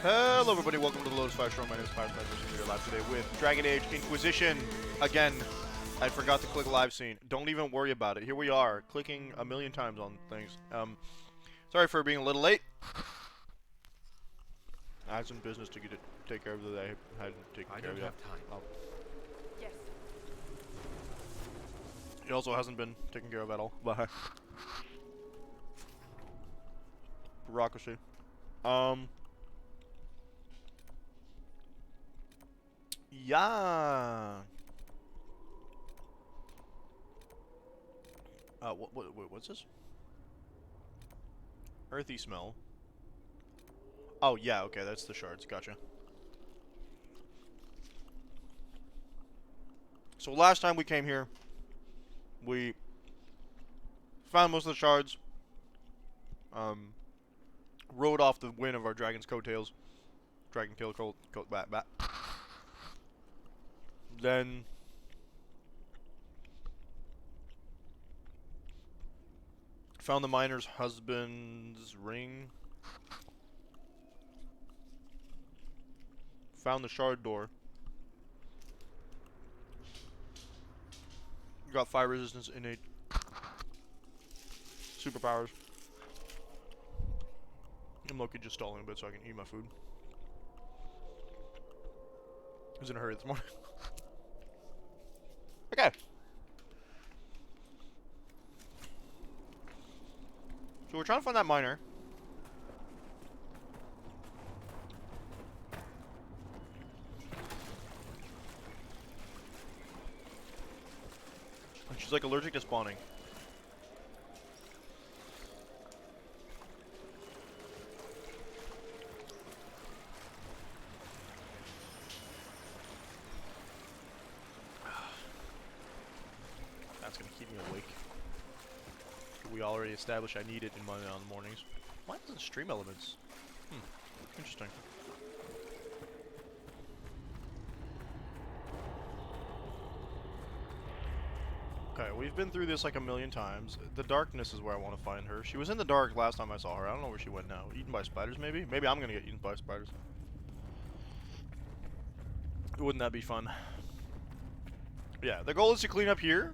Hello everybody, welcome to the Lotus Fire Show. My name is Pirate We're live today with Dragon Age Inquisition. Again, I forgot to click live scene. Don't even worry about it. Here we are, clicking a million times on things. Sorry for being a little late. I had some business to take care of that I hadn't taken care of yet. Time. Oh. Yes. It also hasn't been taken care of at all. Bye. Bureaucracy. Yeah. What's this? Earthy smell. Oh, yeah, okay, that's the shards. Gotcha. So last time we came here, we found most of the shards. Rode off the wind of our dragon's coattails. Dragon tail coat bat. Then found the miner's husband's ring. Found the shard door. Got fire resistance, innate superpowers. I'm Loki just stalling a bit so I can eat my food. I was in a hurry this morning. Okay. So we're trying to find that miner. And she's like allergic to spawning. That's gonna keep me awake. We already established I need it in my mornings. Why doesn't stream elements? Interesting. Okay, we've been through this like a million times. The darkness is where I want to find her. She was in the dark last time I saw her. I don't know where she went now. Eaten by spiders, maybe? Maybe I'm gonna get eaten by spiders. Wouldn't that be fun? Yeah, the goal is to clean up here.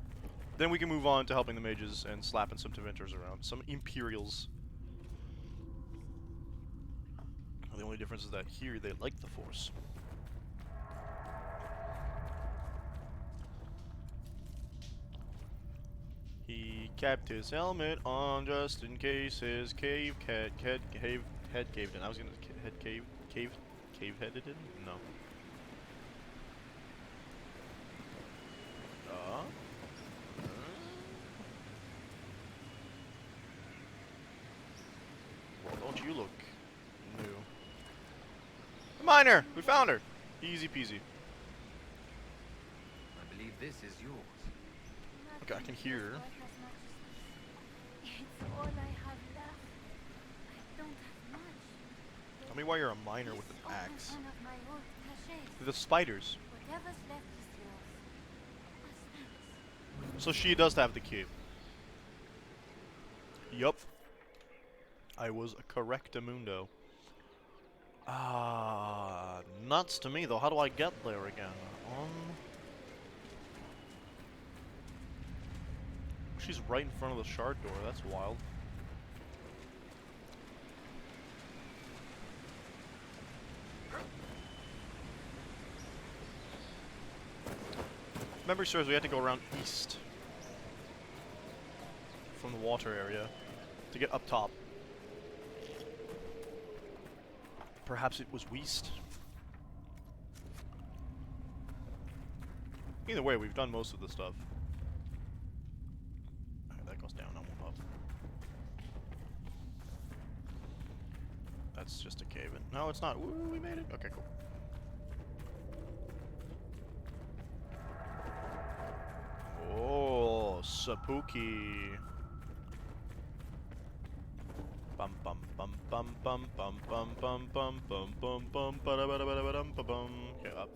Then we can move on to helping the mages and slapping some Tevinters around. Some Imperials. The only difference is that here they like the Force. He kept his helmet on just in case his head caved in. I was gonna cave-headed in? No. Well, don't you look new? The miner! We found her! Easy peasy. I believe this is yours. Okay, I can hear her. It's all I have left. I don't have much. Tell me why you're a miner with an Only axe. one of my old cachets. The spiders. Whatever's left is yours. As thanks. So she does have the key. Yup. I was correctamundo. Nuts to me though. How do I get there again? She's right in front of the shard door. That's wild. Memory serves, we had to go around east from the water area to get up top. Perhaps it was west. Either way, we've done most of the stuff. Alright, that goes down, I won't up. That's just a cave-in. No, it's not. Woo, we made it. Okay, cool. Oh, spooky. Bum bum bum bum bum bum bum bum bum bum bum bum ba ba ba ba bum bum. Okay, up.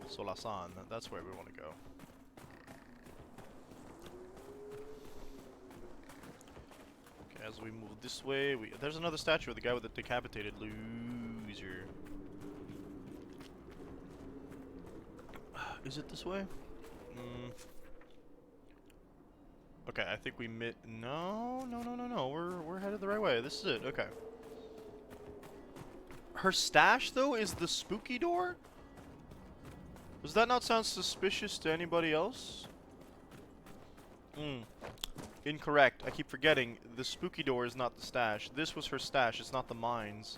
Solasan. That's where we want to go. Okay, as we move this way, there's another statue of the guy with the decapitated loot. easier. Is it this way? Okay, I think we no, we're headed the right way. This is it. Okay. Her stash though is the spooky door? Does that not sound suspicious to anybody else? Incorrect. I keep forgetting. The spooky door is not the stash. This was her stash. It's not the mines.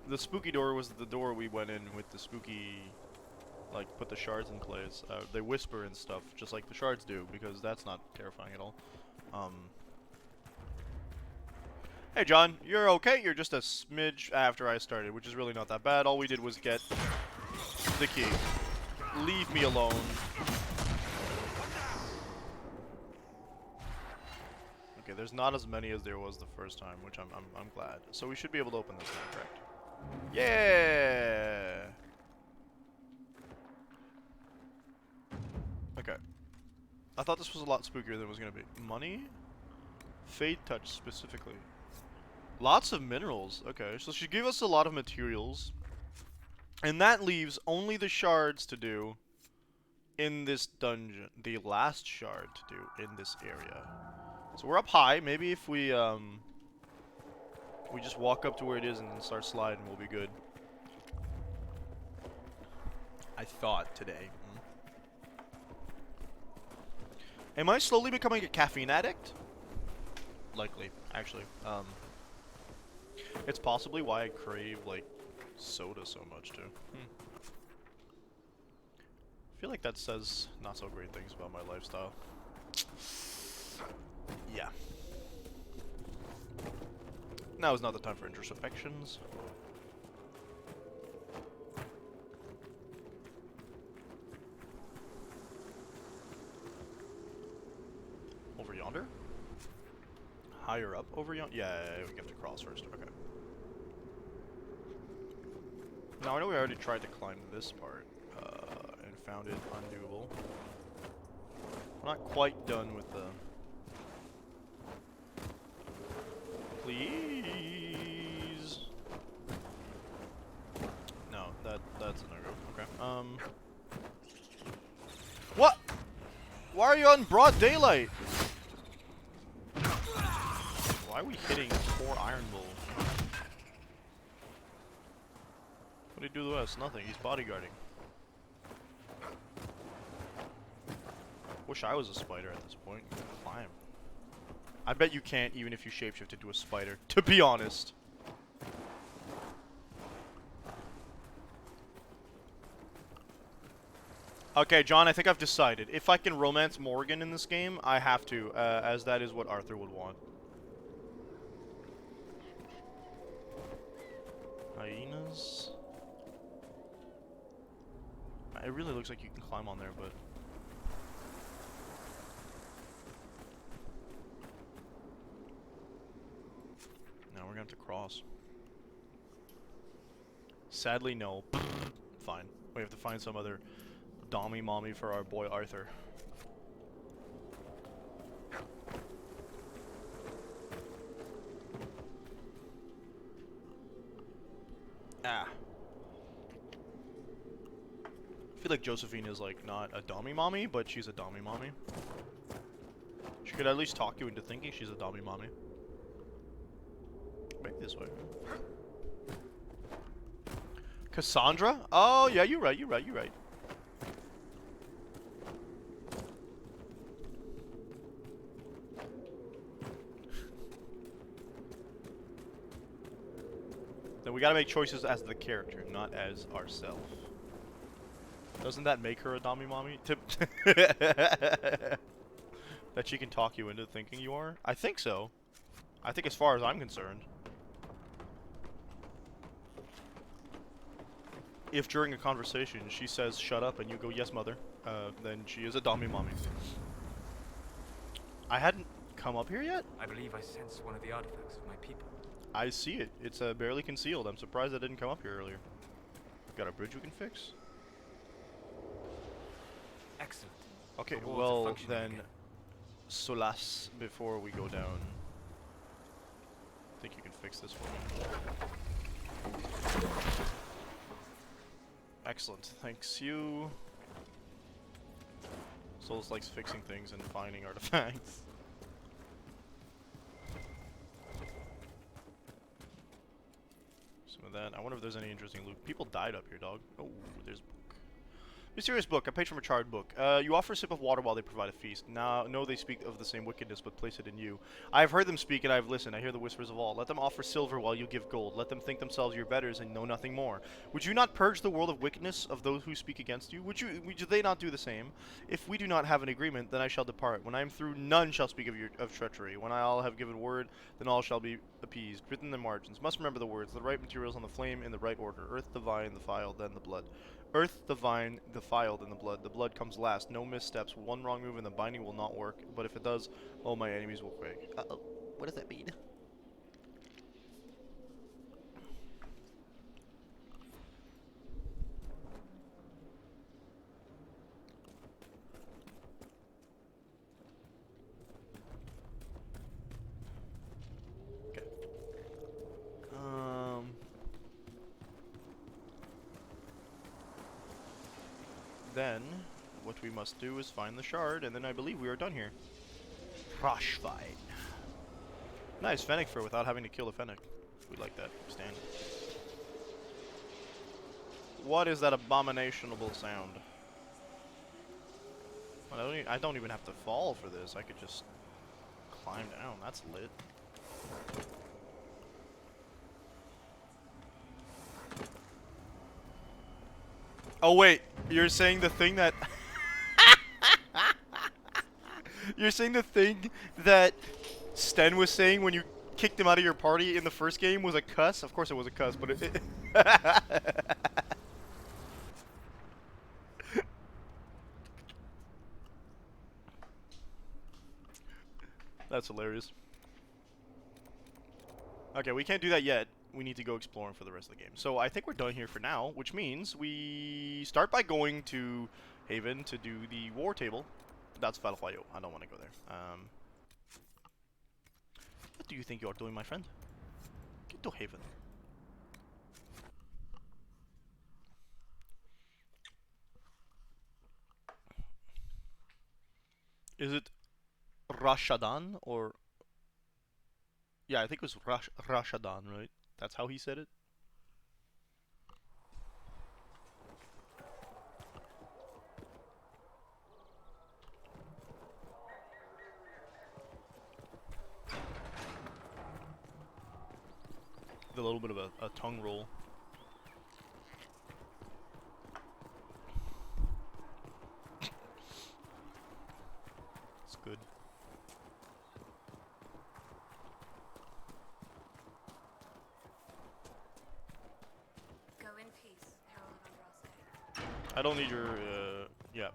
The spooky door was the door we went in with the spooky, like, put the shards in place. They whisper and stuff, just like the shards do, because that's not terrifying at all. Hey, John. You're okay? You're just a smidge after I started, which is really not that bad. All we did was get the key. Leave me alone. Okay, there's not as many as there was the first time, which I'm glad. So we should be able to open this now, correct? Yeah. Okay. I thought this was a lot spookier than it was gonna be. Money? Fade touch specifically. Lots of minerals. Okay, so she gave us a lot of materials. And that leaves only the shards to do in this dungeon. The last shard to do in this area. So we're up high. Maybe if we just walk up to where it is and then start sliding, we'll be good. I thought today. Am I slowly becoming a caffeine addict? Likely, actually. It's possibly why I crave, like, soda so much, too. I feel like that says not so great things about my lifestyle. Yeah. Now is not the time for introspections. Over yonder? Higher up over yonder? Yeah, we have to cross first. Okay. Now I know we already tried to climb this part and found it undoable. We're not quite done with the... Please. No, that's a no-go. Okay. What? Why are you on broad daylight? Why are we hitting poor Iron Bull? What did he do to us? Nothing. He's bodyguarding. Wish I was a spider at this point. Climb. I bet you can't even if you shapeshift into a spider, to be honest. Okay, John, I think I've decided. If I can romance Morgan in this game, I have to, as that is what Arthur would want. Hyenas? It really looks like you can climb on there, but... Now we're gonna have to cross. Sadly, no. Fine. We have to find some other dommy mommy for our boy Arthur. Ah. I feel like Josephine is like not a dommy mommy, but she's a dommy mommy. She could at least talk you into thinking she's a dommy mommy. Back this way. Cassandra? Oh yeah, you're right. Then we gotta make choices as the character, not as ourselves. Doesn't that make her a dommy mommy? That she can talk you into thinking you are? I think so. I think as far as I'm concerned. If during a conversation she says shut up and you go yes mother, then she is a dommy mommy. I hadn't come up here yet? I believe I sense one of the artifacts of my people. I see it. It's barely concealed. I'm surprised I didn't come up here earlier. Got a bridge we can fix? Excellent. Okay, The walls are well functioning then, again. Solas, before we go down. I think you can fix this for me. Excellent. Thanks you. Souls likes fixing things and finding artifacts. Some of that. I wonder if there's any interesting loot. People died up here, dog. Oh, there's a book. Mysterious book, a patron charred book. You offer a sip of water while they provide a feast. Now, no, they speak of the same wickedness, but place it in you. I have heard them speak, and I have listened. I hear the whispers of all. Let them offer silver while you give gold. Let them think themselves your betters and know nothing more. Would you not purge the world of wickedness of those who speak against you? Would they not do the same? If we do not have an agreement, then I shall depart. When I am through, none shall speak of treachery. When I all have given word, then all shall be appeased. Written in the margins. Must remember the words. The right materials on the flame in the right order. Earth, the vine, the file, then the blood. Earth, the vine, defiled in the blood. The blood comes last. No missteps. One wrong move and the binding will not work. But if it does, all my enemies will quake. Uh-oh. What does that mean? Okay. Then, what we must do is find the shard, and then I believe we are done here. Frostfine. Nice, Fennec fur without having to kill the Fennec. We like that. Stand. What is that abominationable sound? Well, I don't even have to fall for this. I could just climb down. That's lit. Oh wait, you're saying the thing that you're saying the thing that Sten was saying when you kicked him out of your party in the first game was a cuss? Of course it was a cuss, but it That's hilarious. Okay, we can't do that yet. We need to go exploring for the rest of the game. So I think we're done here for now, which means we start by going to Haven to do the war table. That's Falfayo. I don't want to go there. What do you think you are doing, my friend? Get to Haven. Is it Rashadan or... Yeah, I think it was Rashadan, right? That's how he said it? A little bit of a tongue roll. It's good. Go in peace, Herald of Andraste. I don't need your, yeah.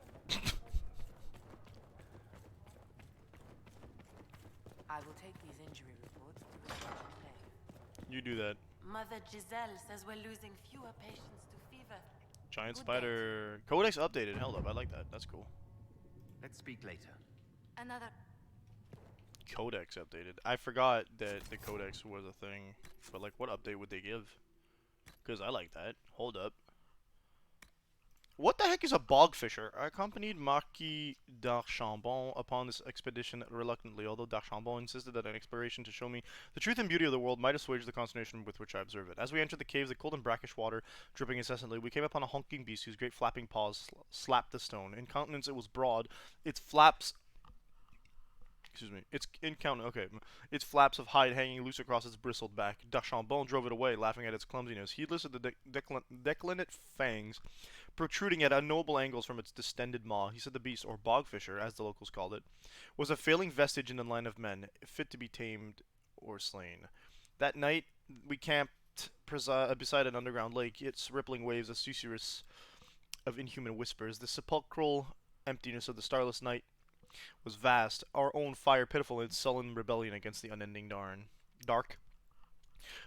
I will take these injury reports to the sergeant today. You do that. Mother Giselle says we're losing fewer patients to fever. Giant Good spider. Codex updated. Held up. I like that. That's cool. Let's speak later. Another. Codex updated. I forgot that the codex was a thing. But like, what update would they give? Because I like that. Hold up. What the heck is a bogfisher? I accompanied Marquis d'Archambon upon this expedition reluctantly, although d'Archambon insisted that an exploration to show me the truth and beauty of the world might assuage the consternation with which I observe it. As we entered the caves, the cold and brackish water dripping incessantly, we came upon a honking beast whose great flapping paws slapped the stone. In countenance it was broad, its flaps... Excuse me. Its flaps of hide hanging loose across its bristled back. d'Archambon drove it away, laughing at its clumsiness, heedless of the declinate fangs protruding at unknowable angles from its distended maw. He said the beast, or bogfisher, as the locals called it, was a failing vestige in the line of men, fit to be tamed or slain. That night, we camped beside an underground lake, its rippling waves a susurrus of inhuman whispers. The sepulchral emptiness of the starless night was vast, our own fire pitiful in its sullen rebellion against the unending dark.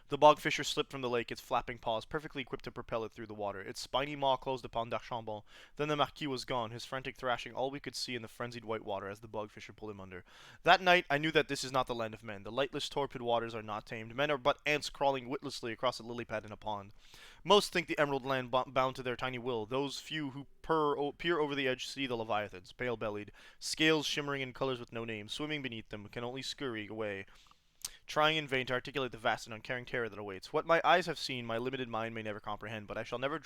The bogfisher slipped from the lake, its flapping paws perfectly equipped to propel it through the water. Its spiny maw closed upon d'Archambon. Then the Marquis was gone, his frantic thrashing all we could see in the frenzied white water as the bogfisher pulled him under. That night, I knew that this is not the land of men. The lightless, torpid waters are not tamed. Men are but ants crawling witlessly across a lily pad in a pond. Most think the Emerald Land bound to their tiny will. Those few who peer over the edge see the Leviathans, pale-bellied, scales shimmering in colors with no name, swimming beneath them, can only scurry away, trying in vain to articulate the vast and uncaring terror that awaits. What my eyes have seen, my limited mind may never comprehend, but I shall never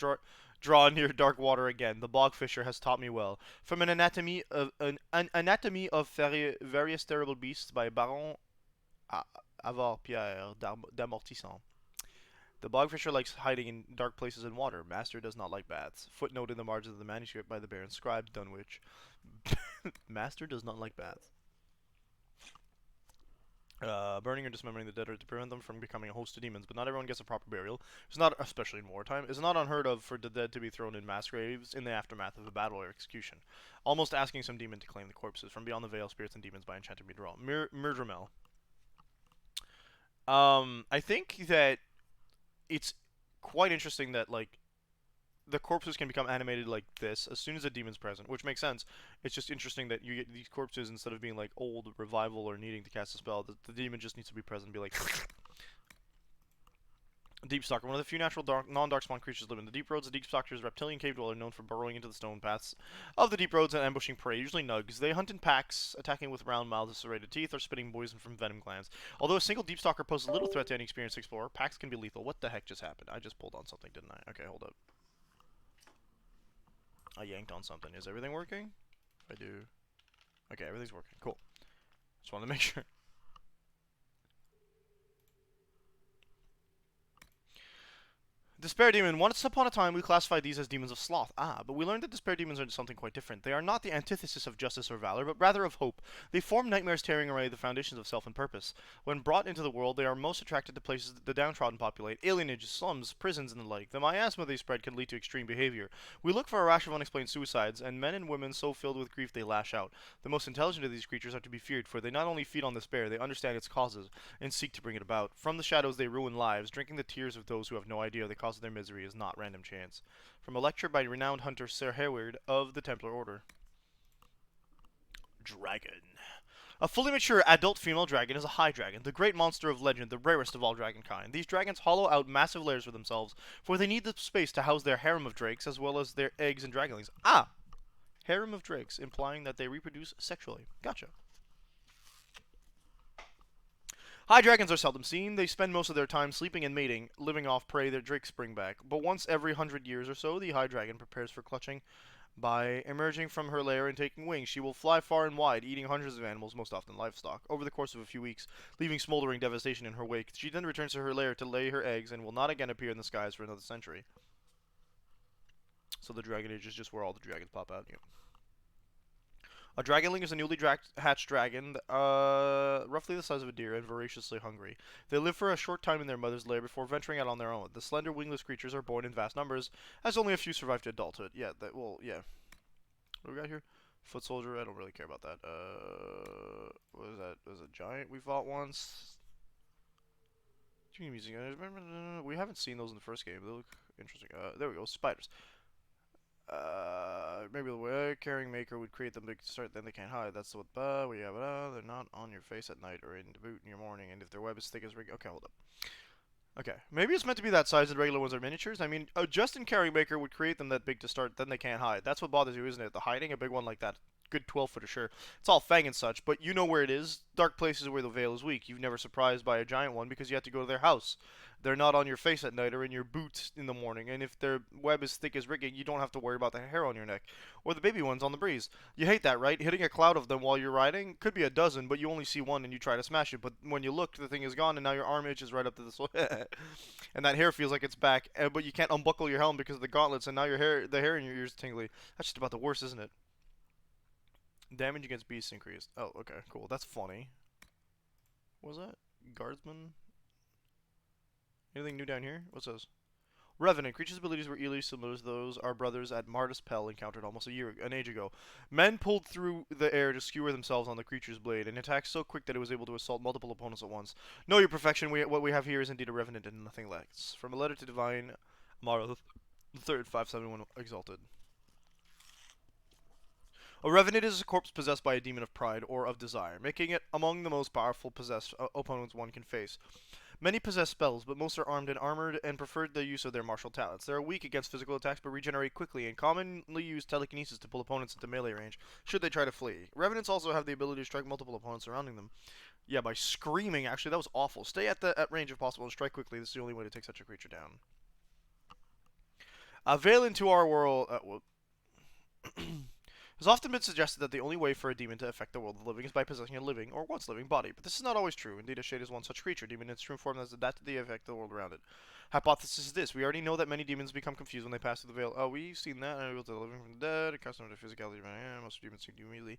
draw near dark water again. The bog fisher has taught me well. From an anatomy of various terrible beasts by Baron Avoir Pierre d'Amortissant. The bogfisher likes hiding in dark places in water. Master does not like baths. Footnote in the margins of the manuscript by the Baron Scribe Dunwich. Master does not like baths. Burning or dismembering the dead are to prevent them from becoming a host of demons, but not everyone gets a proper burial. It's not, especially in wartime, it's not unheard of for the dead to be thrown in mass graves in the aftermath of a battle or execution, almost asking some demon to claim the corpses. From beyond the veil, spirits and demons by enchanted Midral. Myrdramel. I think that it's quite interesting that, like, the corpses can become animated like this as soon as a demon's present, which makes sense. It's just interesting that you get these corpses, instead of being like old revival or needing to cast a spell, the demon just needs to be present and be like Deepstalker, one of the few natural non-dark spawn creatures live in the deep roads. The Deepstalker is a reptilian cave dweller known for burrowing into the stone paths of the deep roads and ambushing prey, usually nugs. They hunt in packs, attacking with round mouths and serrated teeth, or spitting poison from venom glands. Although a single Deepstalker poses little threat to any experienced explorer, packs can be lethal. What the heck just happened? I just pulled on something, didn't I? Okay, hold up. I yanked on something. Is everything working? I do. Okay, everything's working. Cool. Just wanted to make sure. Despair Demon. Once upon a time, we classified these as demons of sloth. But we learned that Despair Demons are something quite different. They are not the antithesis of justice or valor, but rather of hope. They form nightmares tearing away the foundations of self and purpose. When brought into the world, they are most attracted to places that the downtrodden populate, alienages, slums, prisons, and the like. The miasma they spread can lead to extreme behavior. We look for a rash of unexplained suicides, and men and women so filled with grief they lash out. The most intelligent of these creatures are to be feared, for they not only feed on despair, they understand its causes, and seek to bring it about. From the shadows they ruin lives, drinking the tears of those who have no idea the cause of their misery is not random chance. From a lecture by renowned hunter Sir Hayward of the Templar Order. Dragon. A fully mature adult female dragon is a high dragon, the great monster of legend, the rarest of all dragonkind. These dragons hollow out massive lairs for themselves, for they need the space to house their harem of drakes as well as their eggs and dragonlings. Harem of drakes, implying that they reproduce sexually. Gotcha. High dragons are seldom seen. They spend most of their time sleeping and mating, living off prey their drakes bring back. But once every 100 years or so, the high dragon prepares for clutching. By emerging from her lair and taking wing, she will fly far and wide, eating hundreds of animals, most often livestock, over the course of a few weeks, leaving smoldering devastation in her wake. She then returns to her lair to lay her eggs and will not again appear in the skies for another century. So the Dragon Age is just where all the dragons pop out. Yep. A dragonling is a newly hatched dragon, roughly the size of a deer and voraciously hungry. They live for a short time in their mother's lair before venturing out on their own. The slender, wingless creatures are born in vast numbers, as only a few survive to adulthood. Yeah, yeah. What do we got here? Foot soldier, I don't really care about that. What is that? There's a giant we fought once. We haven't seen those in the first game. They look interesting. There we go, spiders. Maybe the way carrying maker would create them to start, then they can't hide. That's what we have. They're not on your face at night or in the boot in your morning, and if their web is thick as rig. Okay, hold up. Okay, maybe it's meant to be that size and regular ones are miniatures. I mean, a just-in carrying maker would create them that big to start, then they can't hide. That's what bothers you, isn't it? The hiding, a big one like that. Good 12-footer, sure. It's all fang and such, but you know where it is. Dark places where the veil is weak. You've never surprised by a giant one because you have to go to their house. They're not on your face at night or in your boots in the morning, and if their web is thick as rigging, you don't have to worry about the hair on your neck. Or the baby ones on the breeze. You hate that, right? Hitting a cloud of them while you're riding? Could be a dozen, but you only see one and you try to smash it, but when you look, the thing is gone, and now your arm itches right up to the soil. And that hair feels like it's back, but you can't unbuckle your helm because of the gauntlets, and now the hair in your ears is tingly. That's just about the worst, isn't it? Damage against beasts increased. Oh, okay, cool. That's funny. What was that? Guardsman? Anything new down here? What's this? Revenant. Creatures' abilities were eerily similar to those our brothers at Martis Pell encountered almost an age ago. Men pulled through the air to skewer themselves on the creature's blade, an attack so quick that it was able to assault multiple opponents at once. Know your perfection. What we have here is indeed a Revenant and nothing less. From a letter to Divine Amara the Third, 571 Exalted. A Revenant is a corpse possessed by a demon of pride or of desire, making it among the most powerful possessed opponents one can face. Many possess spells, but most are armed and armored and prefer the use of their martial talents. They are weak against physical attacks, but regenerate quickly, and commonly use telekinesis to pull opponents into melee range, should they try to flee. Revenants also have the ability to strike multiple opponents surrounding them. Yeah, by screaming, actually, that was awful. Stay at range if possible and strike quickly. This is the only way to take such a creature down. Veil into our world... It has often been suggested that the only way for a demon to affect the world of the living is by possessing a living, or once living, body, but this is not always true. Indeed, a shade is one such creature, demon in its true form that has adapted the effect of the world around it. Hypothesis is this: we already know that many demons become confused when they pass through the veil. Oh, we've seen that, unable to the living from the dead, accustomed to physicality, most demons seek to immediately.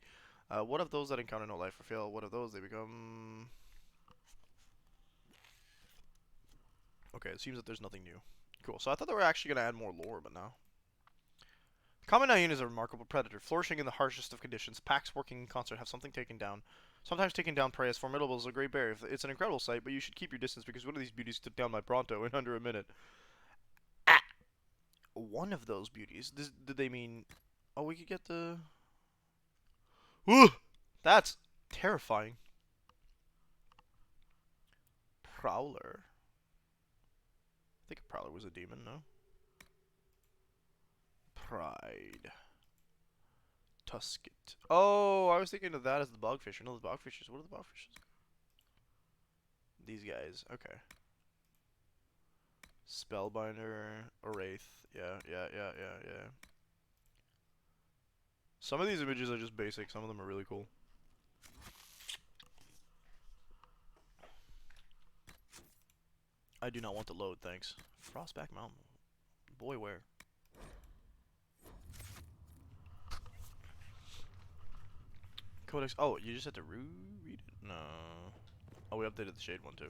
What of those that encounter no life or fail? What of those they become... Okay, it seems that there's nothing new. Cool, so I thought they were actually going to add more lore, but no. Common hyena is a remarkable predator, flourishing in the harshest of conditions. Packs working in concert have sometimes taken down prey as formidable as a great bear. It's an incredible sight, but you should keep your distance because one of these beauties took down my Bronto in under a minute. Ah! One of those beauties? Did they mean... Oh, we could get the... Ooh! That's terrifying. Prowler. I think a Prowler was a demon, no? Pride. Tusket. Oh, I was thinking of that as the bogfisher. No, the bogfishers. What are the bogfishers? These guys. Okay. Spellbinder. Wraith. Yeah. Some of these images are just basic. Some of them are really cool. I do not want to load, thanks. Frostback Mountain. Boy, where? Codex. Oh, you just had to read it? No. Oh, we updated the shade one too.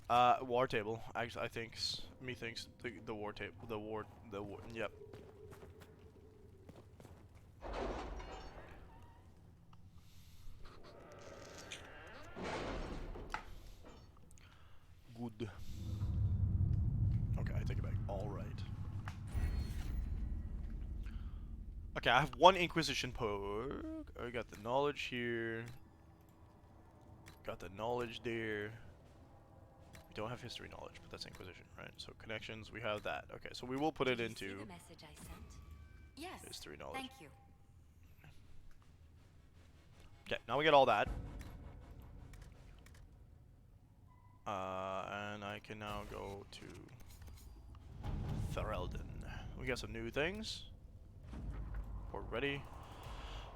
Okay. War table. Actually, I think methinks the war table. The war. Yep. Good. Okay, I take it back. All right. Okay, I have one Inquisition poke. I got the knowledge here. Got the knowledge there. We don't have history knowledge, but that's Inquisition, right? So connections, we have that. Okay, so we will put it into the message I sent? Yes. history knowledge. Thank you. Okay, now we get all that. And I can now go to Ferelden. We got some new things. Port ready.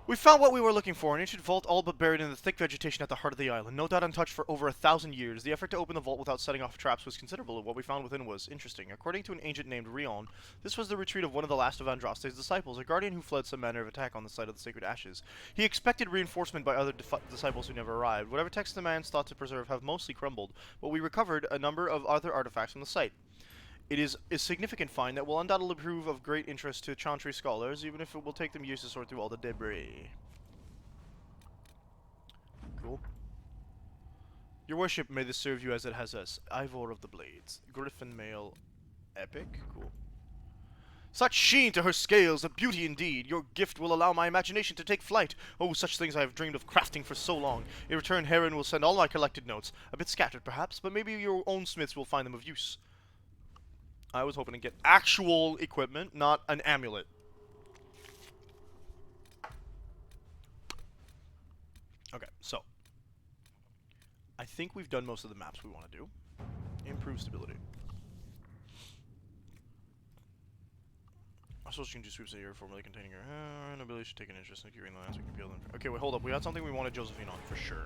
We found what we were looking for, an ancient vault all but buried in the thick vegetation at the heart of the island. No doubt untouched for over 1,000 years. The effort to open the vault without setting off traps was considerable, and what we found within was interesting. According to an ancient named Rion, this was the retreat of one of the last of Andraste's disciples, a guardian who fled some manner of attack on the site of the sacred ashes. He expected reinforcement by other disciples who never arrived. Whatever texts the man thought to preserve have mostly crumbled, but we recovered a number of other artifacts from the site. It is a significant find that will undoubtedly prove of great interest to Chantry scholars, even if it will take them years to sort through all the debris. Cool. Your worship, may this serve you as it has us. Ivor of the Blades. Griffin Mail. Epic. Cool. Such sheen to her scales, a beauty indeed. Your gift will allow my imagination to take flight. Oh, such things I have dreamed of crafting for so long. In return, Heron will send all my collected notes. A bit scattered, perhaps, but maybe your own smiths will find them of use. I was hoping to get actual equipment, not an amulet. Okay, so. I think we've done most of the maps we want to do. Improve stability. I suppose you can do sweeps in here formally containing your an ability to take an interest in curing the lands. We can peel them. Okay, wait, hold up. We had something we wanted Josephine on for sure.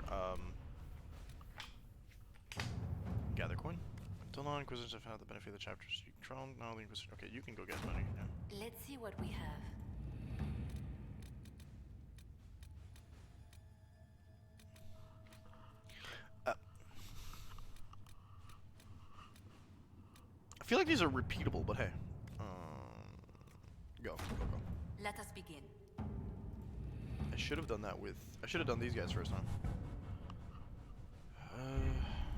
Gather coin. Until now, Inquisitors have had the benefit of the chapters. Now the Inquisition. Okay, you can go get money. Yeah. Let's see what we have. I feel like these are repeatable, but hey. Go. Let us begin. I should have done that with... I should have done these guys first, huh?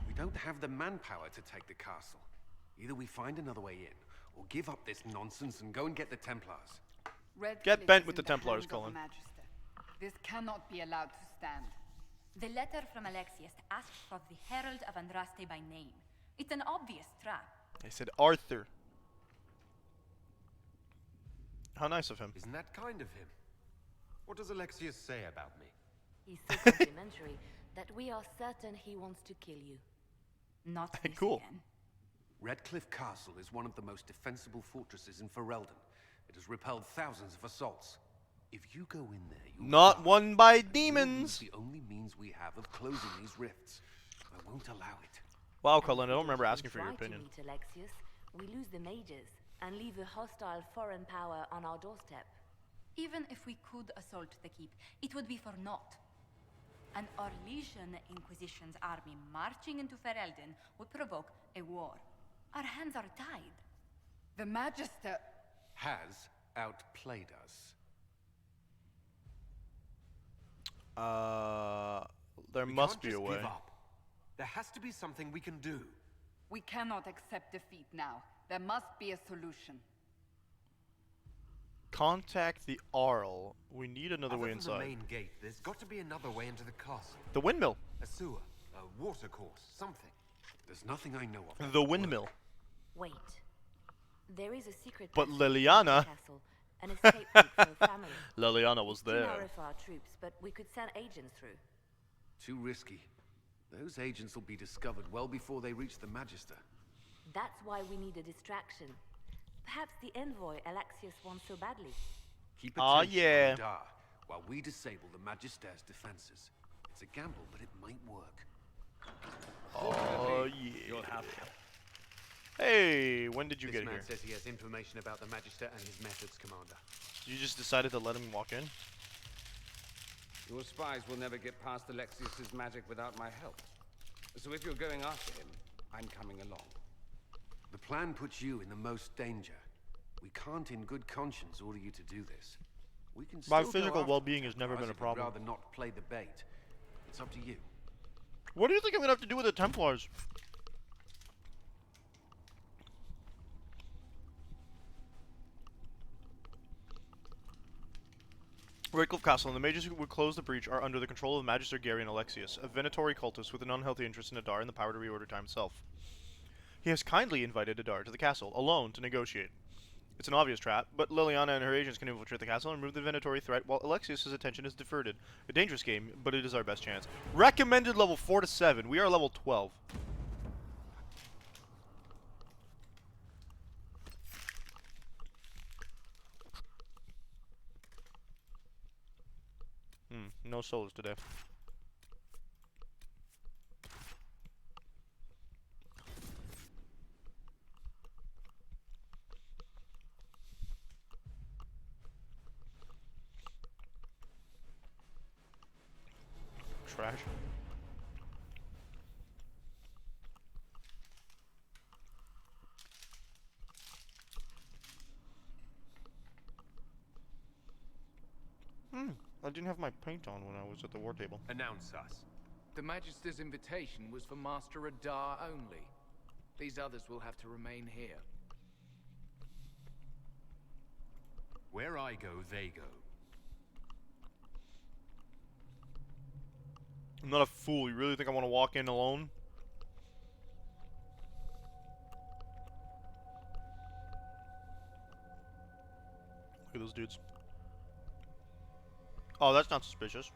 We don't have the manpower to take the castle. Either we find another way in, or give up this nonsense and go and get the Templars. Red Get Cliff bent is with in the Templars, hands of Colin. Magister. This cannot be allowed to stand. The letter from Alexius asked for the Herald of Andraste by name. It's an obvious trap. I said Arthur. How nice of him. Isn't that kind of him? What does Alexius say about me? He's so complimentary that we are certain he wants to kill you. Not this Cool. again. Redcliffe Castle is one of the most defensible fortresses in Ferelden. It has repelled thousands of assaults. If you go in there, you'll Not die. won by You'll lose demons. the only means we have of closing these rifts. I won't allow it. Wow, And Cullen, I if don't remember we asking for your try to opinion. meet Alexius, we lose the mages and leave a hostile foreign power on our doorstep. Even if we could assault the keep, it would be for naught. An Orlesian Inquisition's army marching into Ferelden would provoke a war. Our hands are tied. The Magister... Has outplayed us. There We must can't be a just way. give up. There has to be something we can do. We cannot accept defeat now. There must be a solution. Contact the Arl. We need another way Other than the inside. main gate, there's got to be another way into the castle. The windmill. A sewer, a water course, something. There's nothing I know of. that The would work. windmill. Wait. There is a secret But passage into the Liliana- castle, an escape route for a family. Liliana was Too there. narrow for our troops, but we could send agents through. Too risky. Those agents will be discovered well before they reach the Magister. That's why we need a distraction. Perhaps the envoy Alexius wants so badly. Keep Aw, attention yeah. on Dar while we disable the Magister's defenses. It's a gamble, but it might work. Oh yeah. Hey, when did you This get man here? says he has information about the Magister and his methods, Commander. You just decided to let him walk in? Your spies will never get past Alexius's magic without my help. So if you're going after him, I'm coming along. The plan puts you in the most danger. We can't in good conscience order you to do this. We can My still go physical after well-being the has never been a Templars if you'd problem. rather not play the bait. It's up to you. What do you think I'm gonna have to do with the Templars? Redcliffe Castle and the mages who would close the breach are under the control of Magister Garion Alexius, a Venatori cultist with an unhealthy interest in Adar and the power to reorder time himself. He has kindly invited Adar to the castle, alone, to negotiate. It's an obvious trap, but Liliana and her agents can infiltrate the castle and remove the Venatori threat while Alexius's attention is diverted. A dangerous game, but it is our best chance. Recommended level 4 to 7. We are level 12. No solos today. Trash. I didn't have my paint on when I was at the war table. Announce us. The Magister's invitation was for Master Adar only. These others will have to remain here. Where I go, they go. I'm not a fool. You really think I want to walk in alone? Look at those dudes. Oh, that's not suspicious.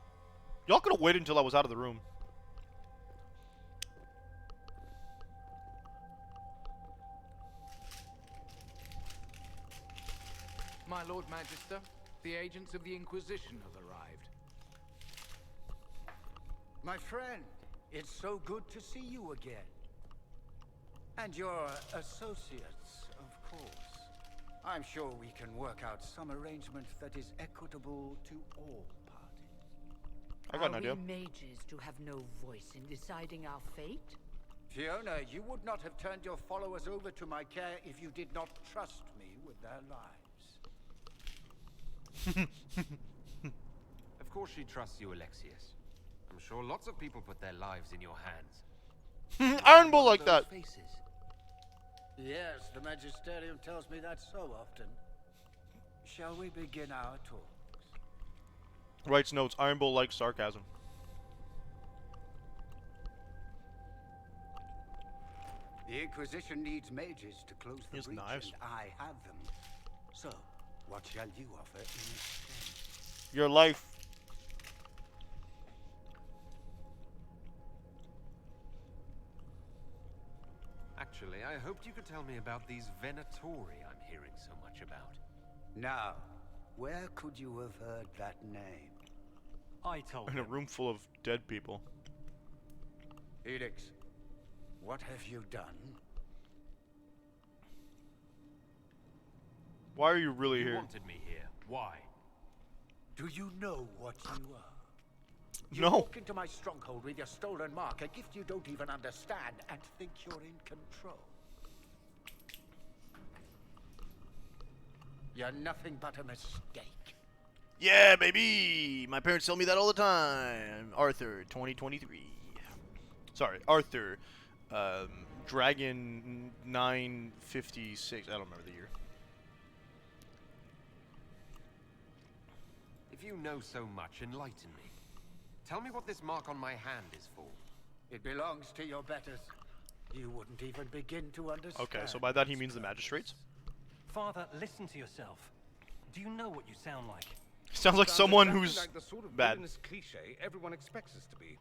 Y'all could have waited until I was out of the room. My Lord Magister, the agents of the Inquisition have arrived. My friend, it's so good to see you again. And your associates, of course. I'm sure we can work out some arrangement that is equitable to all parties. I got an Are idea. we mages to have no voice in deciding our fate? Fiona, you would not have turned your followers over to my care if you did not trust me with their lives. Of course she trusts you, Alexius. I'm sure lots of people put their lives in your hands. Iron Bull like that. Faces. Yes, the Magisterium tells me that so often. Shall we begin our talks? Writes notes. Iron Bull likes sarcasm. The Inquisition needs mages to close the He has breach, knives. and I have them. So, what shall you offer in exchange? Your life. Actually, I hoped you could tell me about these Venatori I'm hearing so much about. Now, where could you have heard that name? I told In a him. room full of dead people. Helix, what have you done? Why are you really You here? wanted me here. Why? Do you know what you are? You No. walk into my stronghold with your stolen mark, a gift you don't even understand, and think you're in control. You're nothing but a mistake. Yeah, baby! My parents tell me that all the time. Arthur, 2023. Sorry, Arthur. Dragon 956. I don't remember the year. If you know so much, enlighten me. Tell me what this mark on my hand is for. It belongs to your betters. You wouldn't even begin to understand. Okay, so by that he means the magistrates? Father, listen to yourself. Do you know what you sound like? Sounds like someone exactly who's like the sort of bad. villainous cliche everyone expects us to be.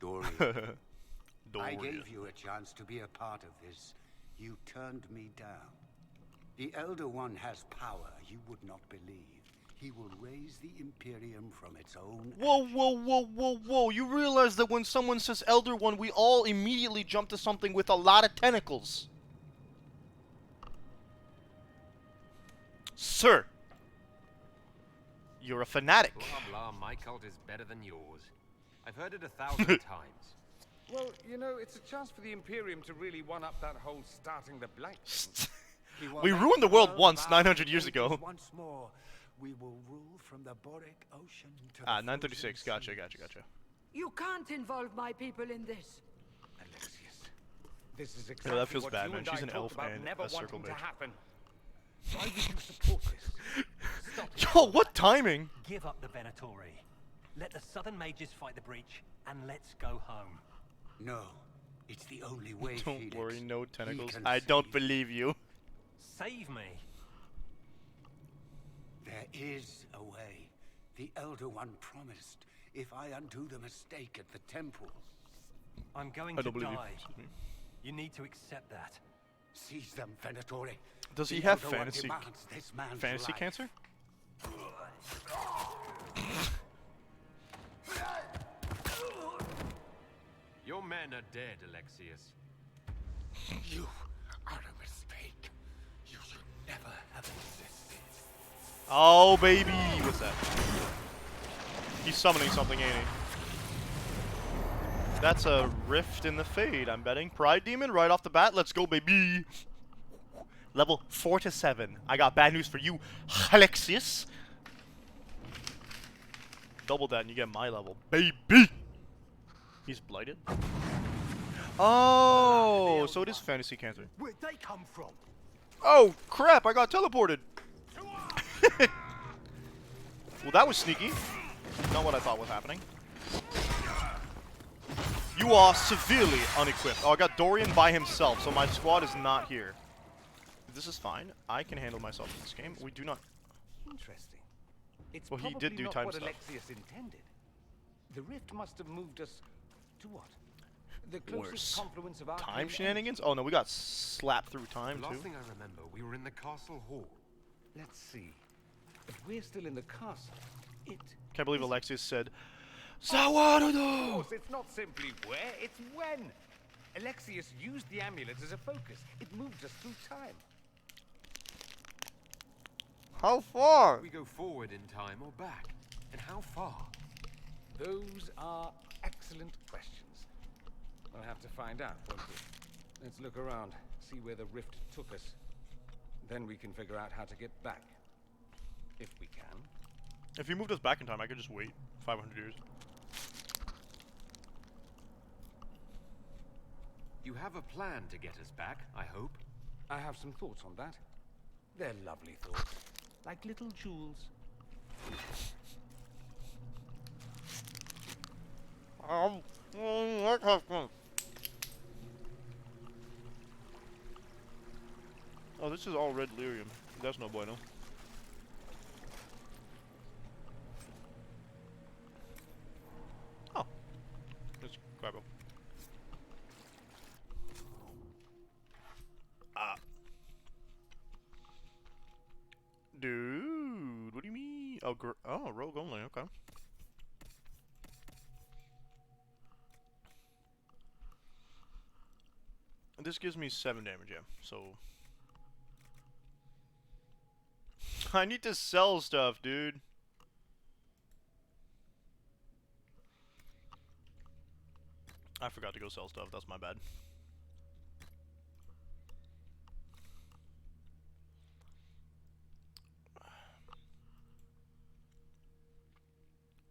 Dorian, I Dorian. gave you a chance to be a part of this. You turned me down. The Elder One has power you would not believe. He will raise the Imperium from its own... Whoa, whoa, whoa, whoa, whoa. You realize that when someone says Elder One, we all immediately jump to something with a lot of tentacles. Sir. You're a fanatic. Blah, blah, my cult is better than yours. I've heard it 1,000 times. Well, you know, it's a chance for the Imperium to really one-up that whole starting the blank. We ruined the world once, 900 years ago. Once more, we will rule from the Boric Ocean to Ah, the 936. frozen Gotcha. seas. You can't involve my people in this. Alexius, this is exactly that feels what bad, you man. and She's I an talked elf about and never a circle wanting to mage. happen. Why would you support this? Stop it. Yo, what timing? Give up the Venatori. Let the Southern Mages fight the breach, and let's go home. No, it's the only way, Don't Felix. worry, no He tentacles. can I don't save believe you. Save me. There is a way. The Elder One promised if I undo the mistake at the temple. I'm going I to don't believe die. you. You need to accept that. Seize them, Venatori. Does he The have Elder One fantasy demands this man's fantasy life. cancer? Your men are dead, Alexius. You are a mistake. You should never have existed. Oh, baby. What's that? He's summoning something, ain't he? That's a rift in the fade, I'm betting. Pride Demon right off the bat. Let's go, baby. Level 4 to 7. I got bad news for you, Alexius. Double that and you get my level, baby. He's blighted. Oh, so it is fantasy cancer. Where'd they come from? Oh, crap, I got teleported. Well, that was sneaky. Not what I thought was happening. You are severely unequipped. Oh, I got Dorian by himself, so my squad is not here. This is fine. I can handle myself in this game. We do not... Interesting. It's Well, he probably did do not time what stuff. Alexius intended. The rift must have moved us to what? The closest Worse. confluence of arcane Time shenanigans? Oh, no, we got slapped through time, The last too. thing I remember, we were in the castle hall. Let's see. If we're still in the castle, it... Can't believe Alexius said, Of Zawarudo! course, it's not simply where, it's when. Alexius used the amulet as a focus. It moved us through time. How far? We go forward in time or back? And how far? Those are excellent questions. We'll have to find out, won't we? Let's look around, see where the rift took us. Then we can figure out how to get back. If we can. If you moved us back in time, I could just wait 500 years. You have a plan to get us back, I hope. I have some thoughts on that. They're lovely thoughts. Like little jewels. Oh, this is all red lyrium. That's no bueno. Oh. Let's grab him. Ah. Dude, what do you mean? Oh, rogue only, okay. This gives me 7 damage, yeah, so... I need to sell stuff, dude. I forgot to go sell stuff, that's my bad.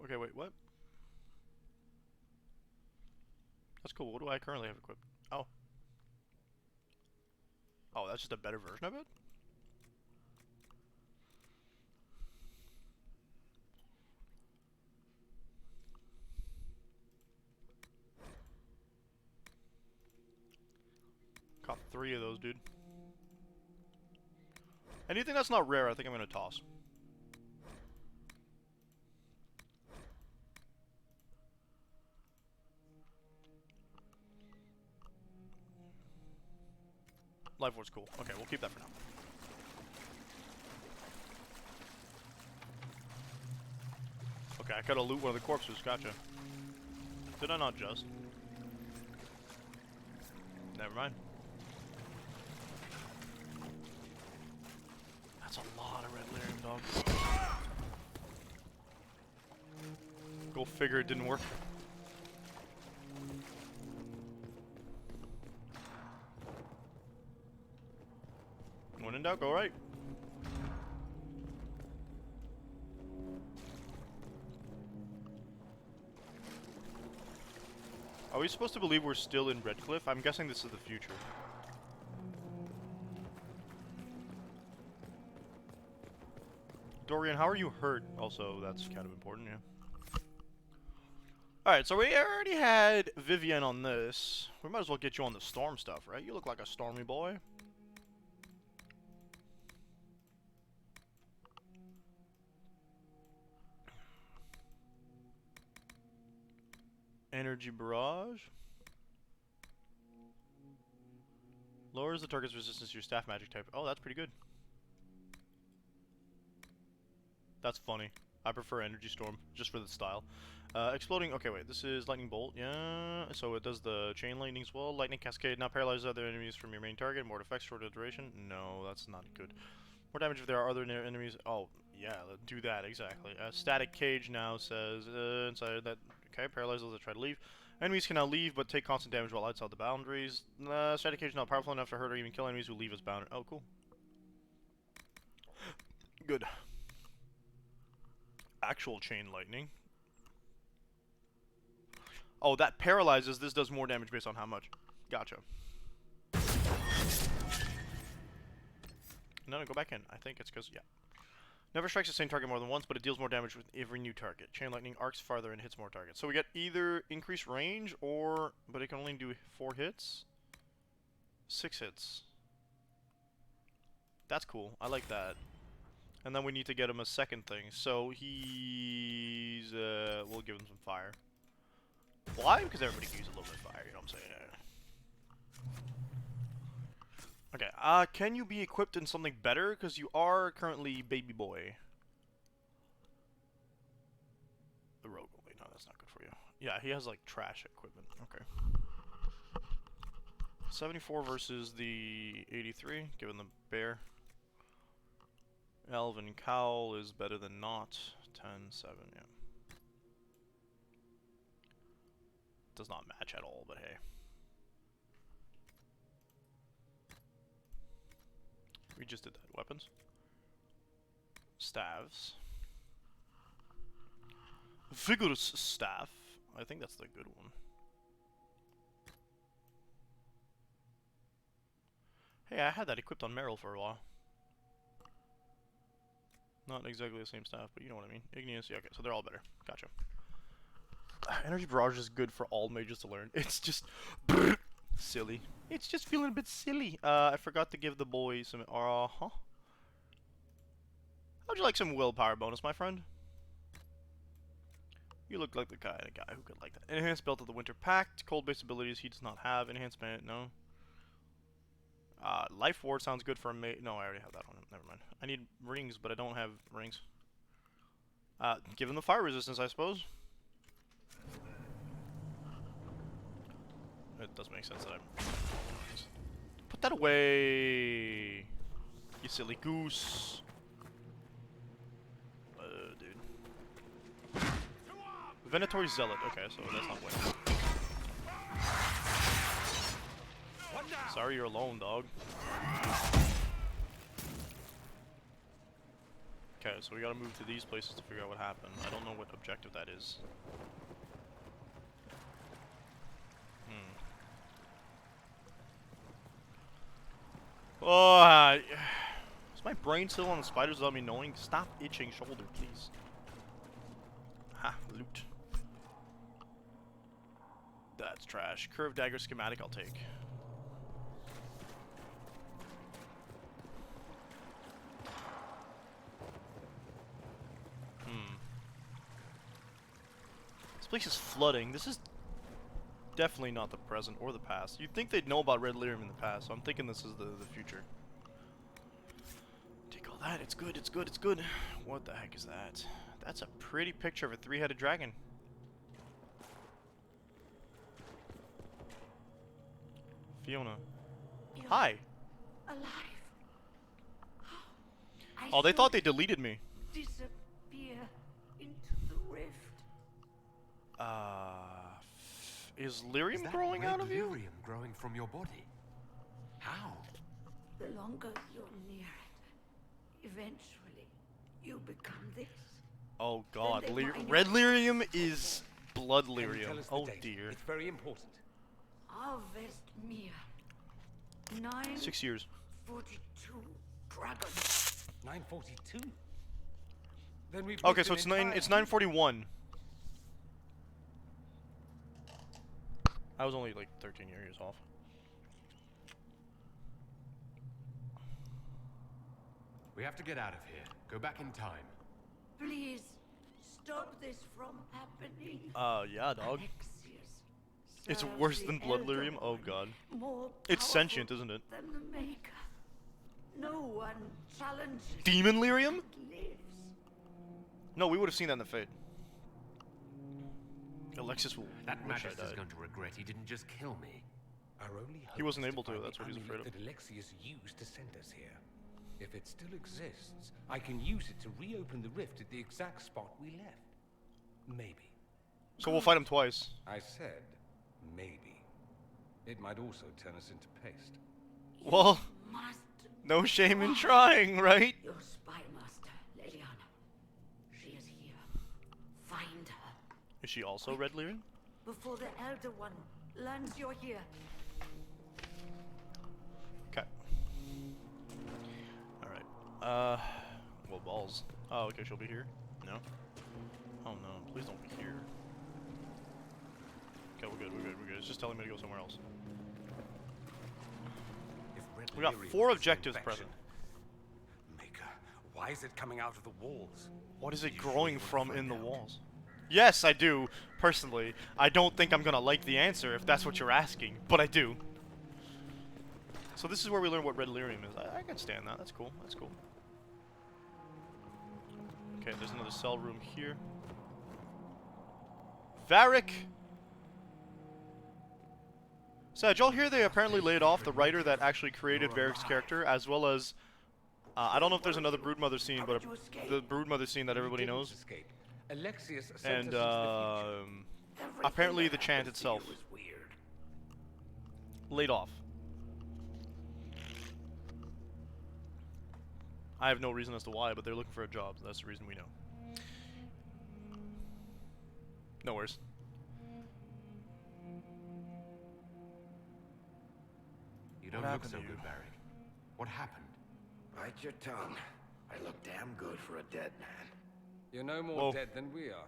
Okay, wait, what? That's cool, what do I currently have equipped? Oh. Oh, that's just a better version of it? Caught 3 of those, dude. Anything that's not rare, I think I'm gonna toss. Life Ward's cool. Okay, we'll keep that for now. Okay, I gotta loot one of the corpses, gotcha. Did I not just? Never mind. That's a lot of red lyrium, dog. Go figure it didn't work. When in doubt, go right. Are we supposed to believe we're still in Redcliffe? I'm guessing this is the future. Dorian, how are you hurt? Also, that's kind of important, yeah. Alright, so we already had Vivienne on this. We might as well get you on the storm stuff, right? You look like a stormy boy. Energy Barrage. Lowers the target's resistance to your staff magic type. Oh, that's pretty good. That's funny. I prefer Energy Storm, just for the style. Exploding, okay wait, this is Lightning Bolt, yeah. So it does the Chain Lightning as well. Lightning Cascade now paralyzes other enemies from your main target. More effects, shorter duration. No, that's not good. More damage if there are other enemies. Oh, yeah, let's do that, exactly. Static Cage now says, inside that, okay, paralyzes those that try to leave. Enemies can now leave, but take constant damage while outside the boundaries. Static Cage is not powerful enough to hurt or even kill enemies who leave its boundary. Oh, cool. Good. Actual Chain Lightning. Oh, that paralyzes. This does more damage based on how much. Gotcha. No, go back in. I think it's because, yeah. Never strikes the same target more than once, but it deals more damage with every new target. Chain Lightning arcs farther and hits more targets. So we get either increased range or... But it can only do 4 hits? 6 hits. That's cool. I like that. And then we need to get him a second thing. So he's... we'll give him some fire. Why? Because everybody can use a little bit of fire, you know what I'm saying? Okay, can you be equipped in something better? Because you are currently baby boy. The rogue only. No, that's not good for you. Yeah, he has like trash equipment. Okay. 74 versus the 83, given the bear. Elven Cowl is better than not. 10-7, yeah. Does not match at all, but hey. We just did that. Weapons. Staves. Vigorous Staff. I think that's the good one. Hey, I had that equipped on Meryl for a while. Not exactly the same staff, but you know what I mean. Igneous, yeah, okay, so they're all better. Gotcha. Energy Barrage is good for all mages to learn. It's just silly. It's just feeling a bit silly. I forgot to give the boy some. How'd you like some willpower bonus, my friend? You look like the kind of guy who could like that. Enhanced belt of the Winter Pact. Cold-based abilities he does not have. Enhanced man, no. Life ward sounds good for a mate. No, I already have that on him. Never mind. I need rings, but I don't have rings. Give him the fire resistance, I suppose. It does make sense that I'm... Put that away! You silly goose. Dude. Venator Zealot. Okay, so that's not winning. Sorry you're alone, dog. Okay, so we gotta move to these places to figure out what happened. I don't know what objective that is. Oh, is my brain still on the spiders without me knowing? Stop itching shoulder, please. Ha, loot. That's trash. Curved dagger schematic I'll take. This place is flooding. This is definitely not the present or the past. You'd think they'd know about Red Lyrium in the past, so I'm thinking this is the future. Take all that. It's good, it's good, it's good. What the heck is that? That's a pretty picture of a three-headed dragon. Fiona. You're Hi. alive. Oh, they thought they deleted me. Disappear into the rift. Is lyrium growing out of you? Lyrium growing from your body? How? The longer you're near it, eventually you become this. Oh god, Then they mine Red your- Lyrium is blood Can you tell lyrium. us the Oh date? dear. It's very important. Harvest Mir. 6 years. 942 dragons. 942. Then we've Okay, missed so an it's entire- 941. I was only like 13 years off. We have to get out of here. Go back in time. Please stop this from happening. Yeah, dog. Alexius It's serves worse the than blood Elder lyrium. Oh One, god. more It's sentient, powerful isn't it? than the Maker. No one challenges. Demon lyrium? Lives. No, we would have seen that in the Fate. Alexis will That wish I Magus is died. going to regret he didn't just kill me. Our only hope He wasn't is able to, find that's the what he's afraid of. amulet that Alexius used to send us here. If it still exists, I can use it to reopen the rift at the exact spot we left. Maybe. So we'll fight him twice. I said maybe. It might also turn us into paste. Well, Must no shame in trying, right? your spy master, Leliana. She is here. Find her Is she also Red Lyrium? before the Elder One learns you're here. Okay. Alright. Well, balls. Oh, okay, she'll be here? No? Oh no, please don't be here. Okay, we're good, we're good, we're good. It's just telling me to go somewhere else. If Red We got Lyrium 4 is the objectives infection, present. Maker, why is it coming out of the walls? What is it You growing sure from wanna in the find out? walls? Yes, I do, personally. I don't think I'm gonna like the answer if that's what you're asking, but I do. So this is where we learn what Red Lyrium is. I can stand that, that's cool, that's cool. Okay, there's another cell room here. Varric! So did y'all hear they apparently laid off the writer that actually created Varric's character, as well as... I don't know if there's another Broodmother scene, but the Broodmother scene that everybody knows. Escape. Alexius sent And, us into the future. apparently the chant itself laid off. I have no reason as to why, but they're looking for a job. That's the reason we know. No worries. You don't What look happened so to you? good, Barry. What happened? Bite your tongue. I look damn good for a dead man. You're no more Whoa. dead than we are.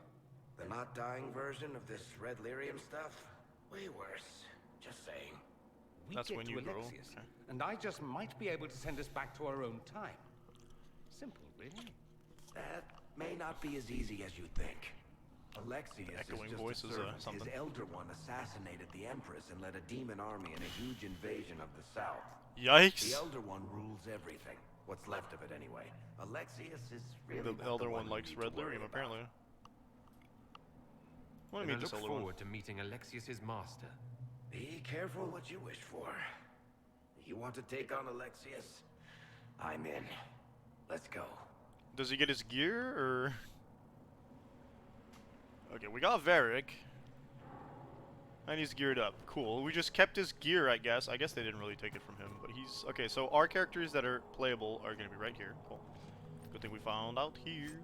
The not dying version of this red lyrium stuff? Way worse. Just saying. we That's get when to you grow. Alexius, Okay. and I just might be able to send us back to our own time. Simple, really. That may not be as easy as you think. Alexius Echoing is just voice a is, servant. something. His elder one assassinated the Empress and led a demon army in a huge invasion of the South. Yikes! The Elder One rules everything. What's left of it, anyway. Alexius is really The Elder One likes Red Lyrium, apparently. What do you mean, this look Elder One? forward to meeting Alexius's master. Be careful what you wish for. You want to take on Alexius? I'm in. Let's go. Does he get his gear, or...? Okay, we got Varric. And he's geared up. Cool. We just kept his gear, I guess. I guess they didn't really take it from him, but he's... Okay, so our characters that are playable are going to be right here. Cool. Good thing we found out here.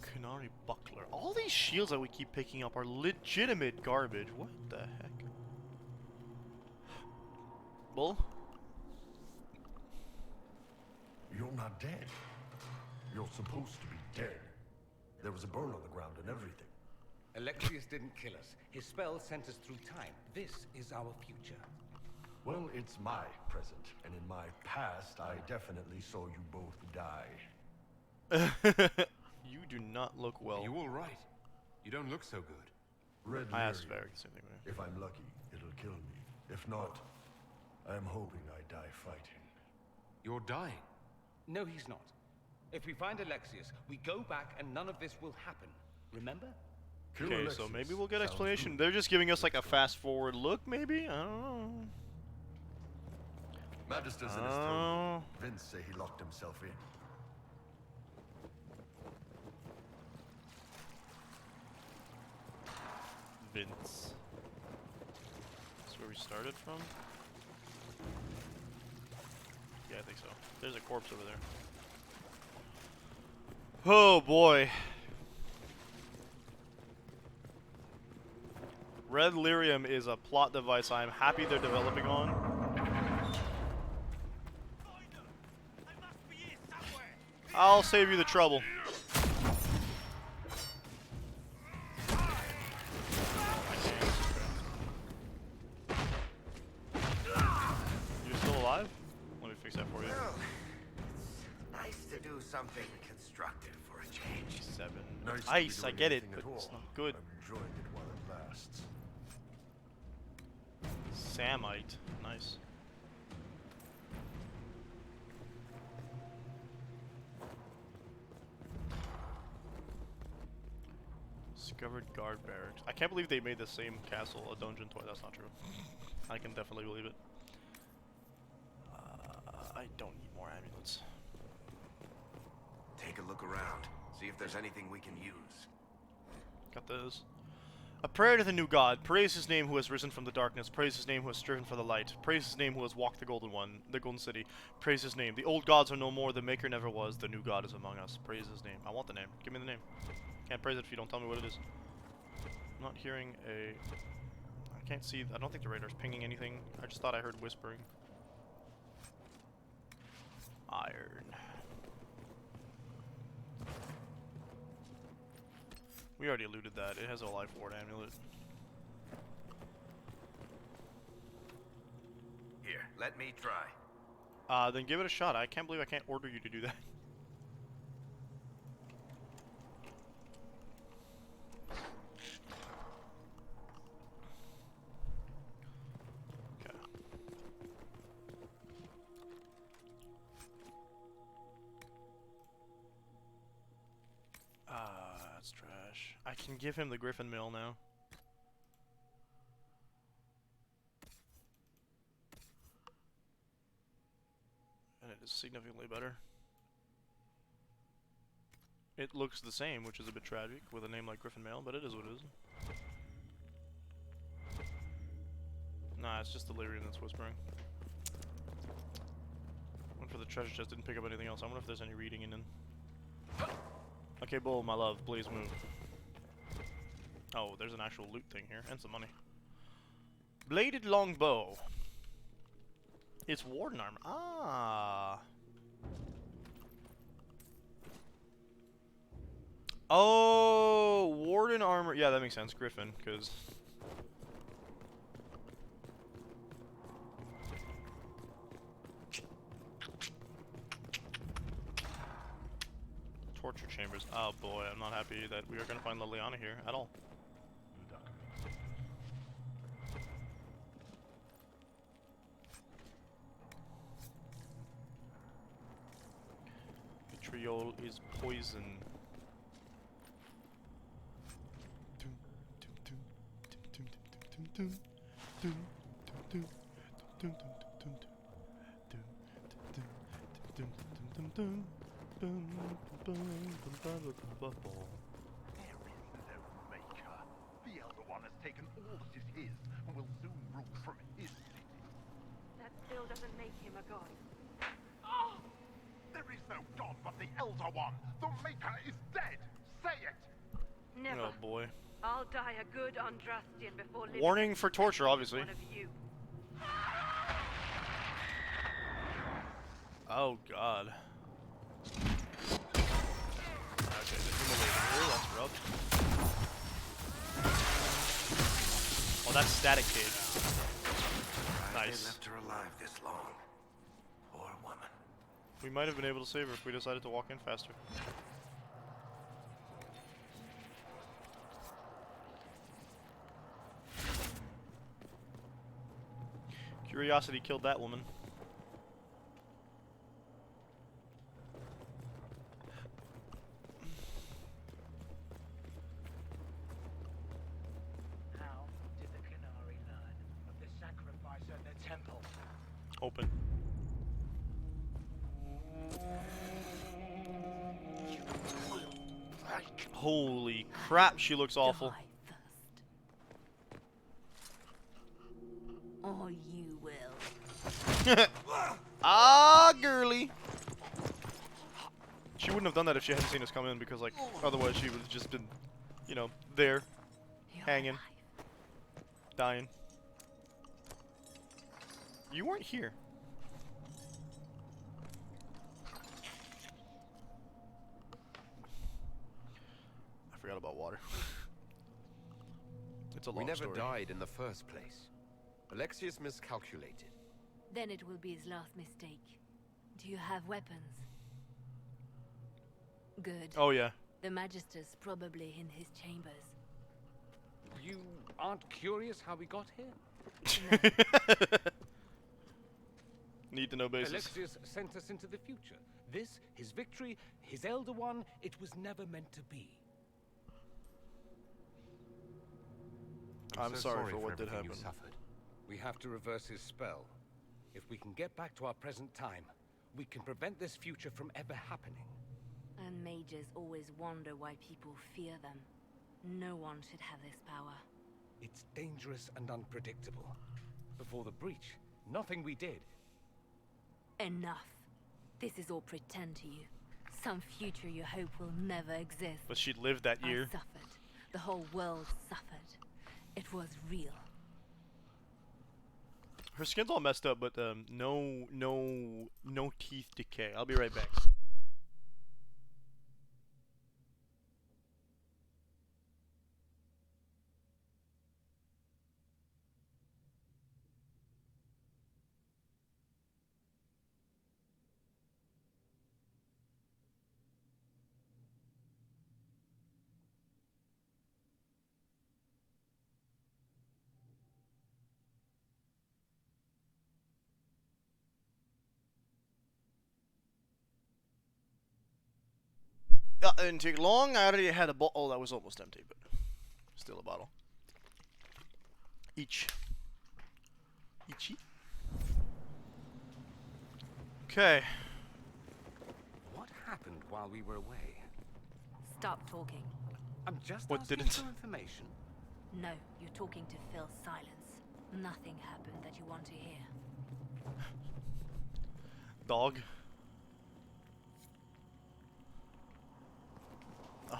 Canary Buckler. All these shields that we keep picking up are legitimate garbage. What the heck? Bull? You're not dead. You're supposed to be dead. There was a burn on the ground and everything. Alexius didn't kill us. His spell sent us through time. This is our future. Well, it's my present, and in my past, I definitely saw you both die. You do not look well. Are you all right? You don't look so good. Red I asked Lyrium. Varric the same thing. If I'm lucky, it'll kill me. If not, I'm hoping I die fighting. You're dying. No, he's not. If we find Alexius, we go back and none of this will happen. Remember? Okay, so maybe we'll get explanation. They're just giving us like a fast-forward look, maybe? I don't know. Magister's in his throne. Vince say he locked himself in. Vince. That's where we started from? Yeah, I think so. There's a corpse over there. Oh boy. Red Lyrium is a plot device I am happy they're developing on. I'll save you the trouble. You're still alive? Let me fix that for you. Well, it's nice to do something constructive for a change. 7. Nice to be Ice, I doing get it, anything but at it's all. not good. I'm enjoying it while it lasts. Samite. Nice. Discovered guard barracks. I can't believe they made the same castle a dungeon twice. That's not true. I can definitely believe it. I don't need more amulets. Take a look around. See if there's anything we can use. Got those. A prayer to the new god. Praise his name who has risen from the darkness. Praise his name who has striven for the light. Praise his name who has walked the golden city. Praise his name. The old gods are no more. The maker never was. The new god is among us. Praise his name. I want the name. Give me the name. Can't praise it if you don't tell me what it is. I'm not hearing a... I can't see... I don't think the radar's pinging anything. I just thought I heard whispering. Iron. We already looted that. It has a life ward amulet. Here, let me try. Then give it a shot. I can't believe I can't order you to do that. Okay. That's trash. I can give him the Griffin Mill now. And it is significantly better. It looks the same, which is a bit tragic with a name like Griffin Mail, but it is what it is. Nah, it's just Delirium that's whispering. Went for the treasure chest, didn't pick up anything else. I wonder if there's any reading in it. Okay, Bull, my love, please move. Oh, there's an actual loot thing here, and some money. Bladed longbow. It's warden armor. Ah. Oh, warden armor. Yeah, that makes sense. Griffin, because Torture chambers. Oh boy, I'm not happy that we are gonna find Liliana here at all. Vitriol is poison. Maker. The Elder One has taken all that is his and will soon rule from his city. That still doesn't make him a god. Ah! There is no god but the Elder One. The Maker is dead. Say it. Never. Oh boy. I'll die a good Andrastian before living. Warning for torture, obviously. One of you. Oh god. Okay, the humiliating here, that's rough. Oh, that's static cage. Nice. They left her alive this long. Poor woman. We might have been able to save her if we decided to walk in faster. Curiosity killed that woman. How did the Canary learn of the sacrifice at the temple? Open. Holy crap, she looks awful. Or you will. Ah, girly. She wouldn't have done that if she hadn't seen us come in, because, like, otherwise she would have just been, you know, there, hanging, dying. You weren't here. I forgot about water. It's a long We story. never died in the first place. Alexius miscalculated. Then it will be his last mistake. Do you have weapons? Good. Oh, yeah. The Magister's probably in his chambers. You aren't curious how we got here? Need to know basis. Alexius sent us into the future. This, his victory, his Elder One, it was never meant to be. I'm so sorry for what did everything you happen. suffered. We have to reverse his spell. If we can get back to our present time, we can prevent this future from ever happening. And mages always wonder why people fear them. No one should have this power. It's dangerous and unpredictable. Before the breach, nothing we did. Enough. This is all pretend to you. Some future you hope will never exist. But she lived that year. I suffered. The whole world suffered. It was real. Her skin's all messed up, but no teeth decay. I'll be right back. It didn't take long. I already had a bottle that was almost empty, but still a bottle. Each. Eachy. Okay. What happened while we were away? Stop talking. I'm just What asking didn't? for information. No, you're talking to fill silence. Nothing happened that you want to hear. Dog.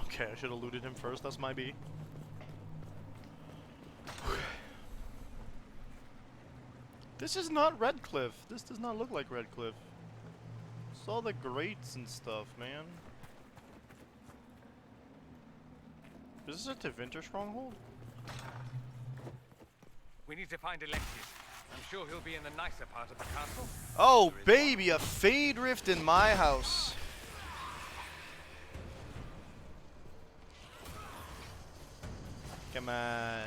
Okay, I should have looted him first. That's my B. This is not Redcliffe. This does not look like Redcliffe. It's all the grates and stuff, man. Is this a Tevinter stronghold? We need to find Alexius. I'm sure he'll be in the nicer part of the castle. Oh, baby, a Fade Rift in my house. come on.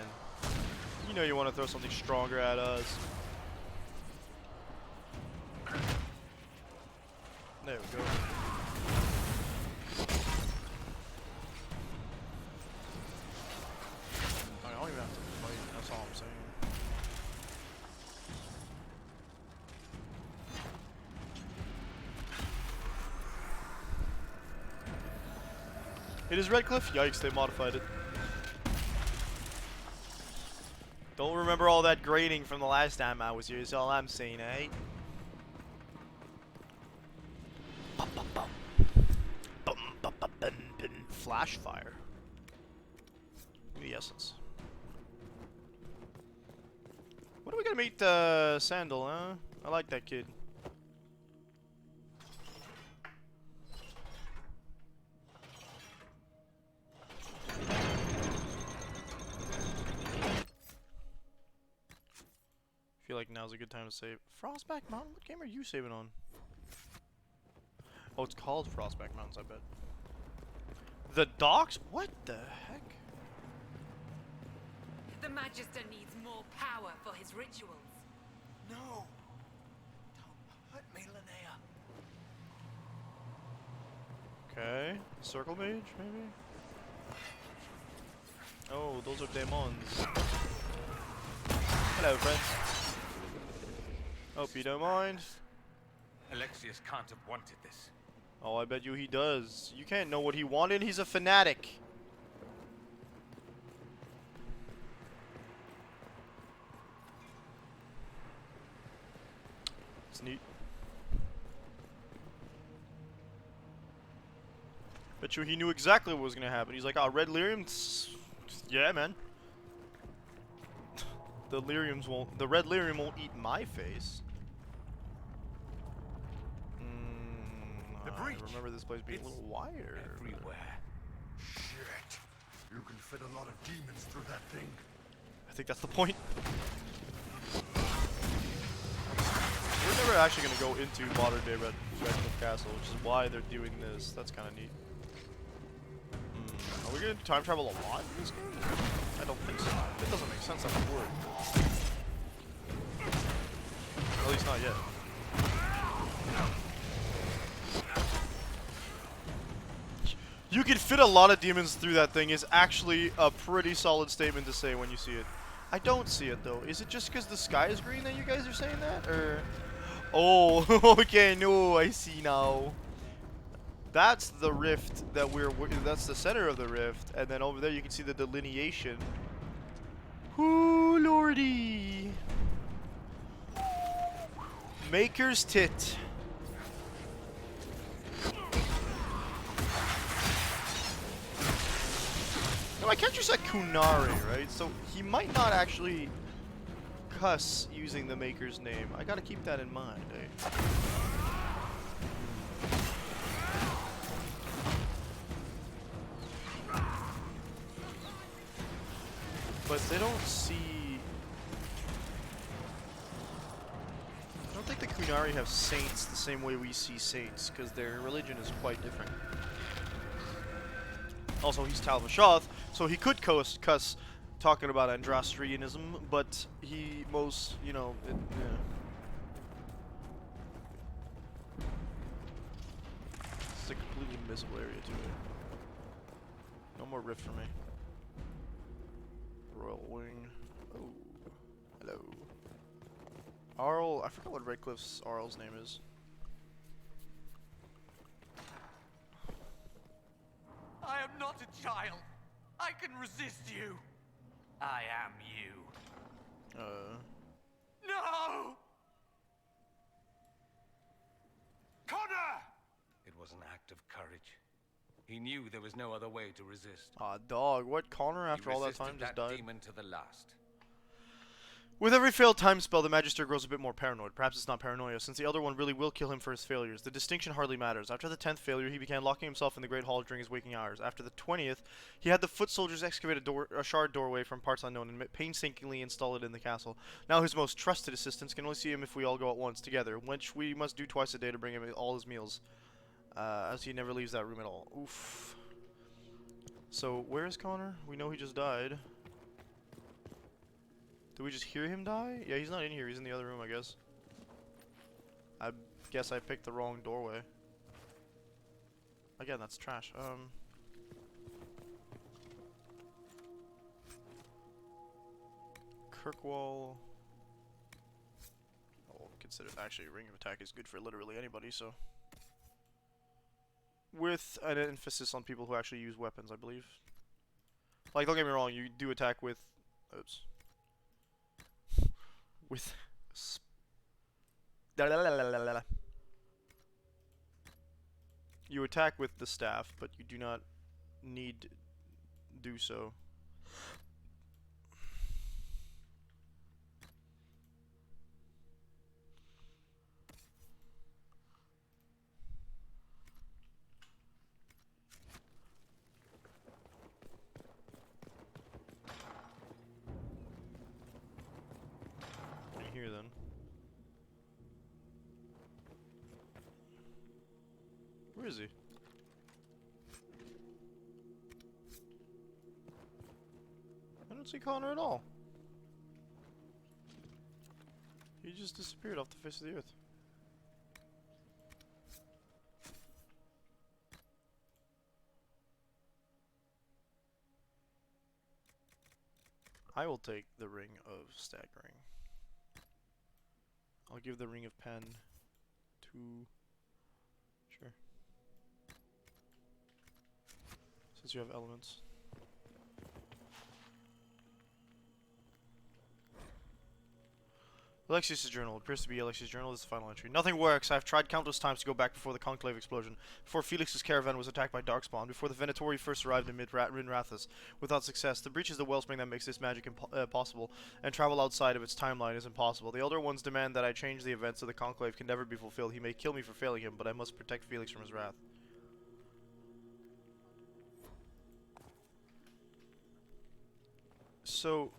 You know you want to throw something stronger at us. There we go. I don't even have to fight, that's all I'm saying. It is Redcliffe? Yikes, they modified it. Don't remember all that grading from the last time I was here, is all I'm saying, eh? Flash fire. Give me the essence. When are we gonna meet Sandal, huh? I like that kid. I feel like now's a good time to save. Frostback Mountain? What game are you saving on? Oh, it's called Frostback Mountains, I bet. The docks? What the heck? The Magister needs more power for his rituals. No! Don't hurt me, Linnea. Okay. Circle mage, maybe? Oh, those are demons. Hello, friends. Hope you don't mind. Alexius can't have wanted this. Oh, I bet you he does. You can't know what he wanted. He's a fanatic. It's neat. Bet you he knew exactly what was gonna happen. He's like, oh, red lyrium? Yeah, man. The red lyrium won't eat my face. I remember this place being a little wider. Everywhere. Shit. You can fit a lot of demons through that thing. I think that's the point. We're never actually going to go into modern day Redcliffe Castle, which is why they're doing this. That's kind of neat. Are we going to time travel a lot in this game? I don't think so. It doesn't make sense that it would. At least not yet. You can fit a lot of demons through that thing is actually a pretty solid statement to say when you see it. I don't see it though. Is it just because the sky is green that you guys are saying that? Or... Oh, okay, no, I see now. That's the rift that that's the center of the rift. And then over there you can see the delineation. Ooh, lordy. Maker's Tit. Now, my character said Kunari, right? So he might not actually cuss using the Maker's name. I gotta keep that in mind, eh? But they don't see... I don't think the Kunari have saints the same way we see saints, because their religion is quite different. Also, he's Tal Vashoth, so he could cuss talking about Andrastrianism, but he most, you know, yeah. It's a completely invisible area to it. No more rift for me. Royal Wing. Oh, hello. Arl, I forgot what Redcliffe's Arl's name is. I am not a child. I can resist you. I am you. No! Connor! It was an act of courage. He knew there was no other way to resist. Aw, dog. What? Connor, after all that time, just died? Demon to the last. With every failed time spell, the Magister grows a bit more paranoid. Perhaps it's not paranoia, since the Elder One really will kill him for his failures. The distinction hardly matters. After the 10th failure, he began locking himself in the Great Hall during his waking hours. After the 20th, he had the foot soldiers excavate a shard doorway from parts unknown and painstakingly install it in the castle. Now his most trusted assistants can only see him if we all go at once, together, which we must do twice a day to bring him all his meals. As he never leaves that room at all. Oof. So, where is Connor? We know he just died. Did we just hear him die? Yeah, he's not in here. He's in the other room, I guess. I guess I picked the wrong doorway. Again, that's trash. Kirkwall. Oh, consider actually ring of attack is good for literally anybody, so. With an emphasis on people who actually use weapons, I believe. Like, don't get me wrong, you do attack with... Oops. With... You attack with the staff, but you do not need to do so. Here then. Where is he? I don't see Connor at all. He just disappeared off the face of the earth. I will take the Ring of Staggering. I'll give the Ring of Pen to... Sure. Since you have elements. Alexius' journal. It appears to be Alexius' journal. This is the final entry. Nothing works. I have tried countless times to go back before the Conclave explosion, before Felix's caravan was attacked by Darkspawn, before the Venatori first arrived in Rinrathus, without success. The breach is the wellspring that makes this magic possible, and travel outside of its timeline is impossible. The Elder Ones demand that I change the events so the Conclave can never be fulfilled. He may kill me for failing him, but I must protect Felix from his wrath. So...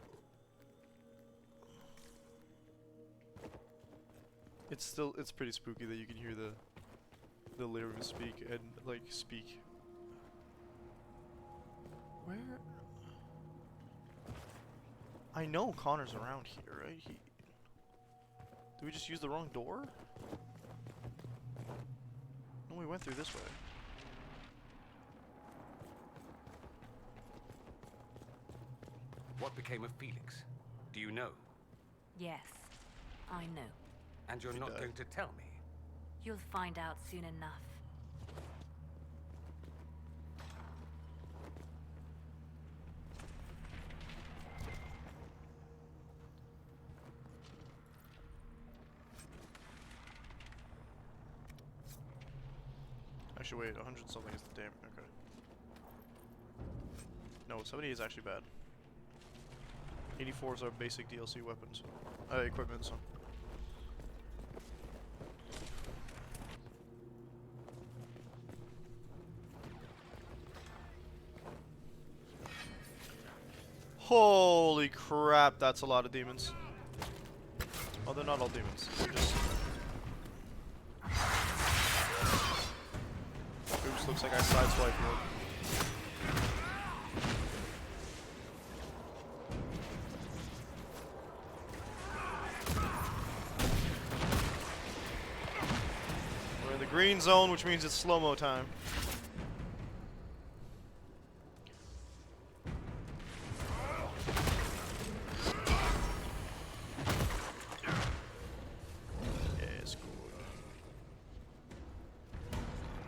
It's pretty spooky that you can hear the Lyrium speak and, like, speak. Where? I know Connor's around here, right? Did we just use the wrong door? No, we went through this way. What became of Felix? Do you know? Yes, I know. And you're not going to tell me? You'll find out soon enough. Actually, wait, 100 something is the damn. Okay. No, 70 is actually bad. 84 is our basic DLC weapons, equipment. So. Holy crap, that's a lot of demons. Oh, they're not all demons. They're just... Oops, looks like I sideswiped one. We're in the green zone, which means it's slow-mo time.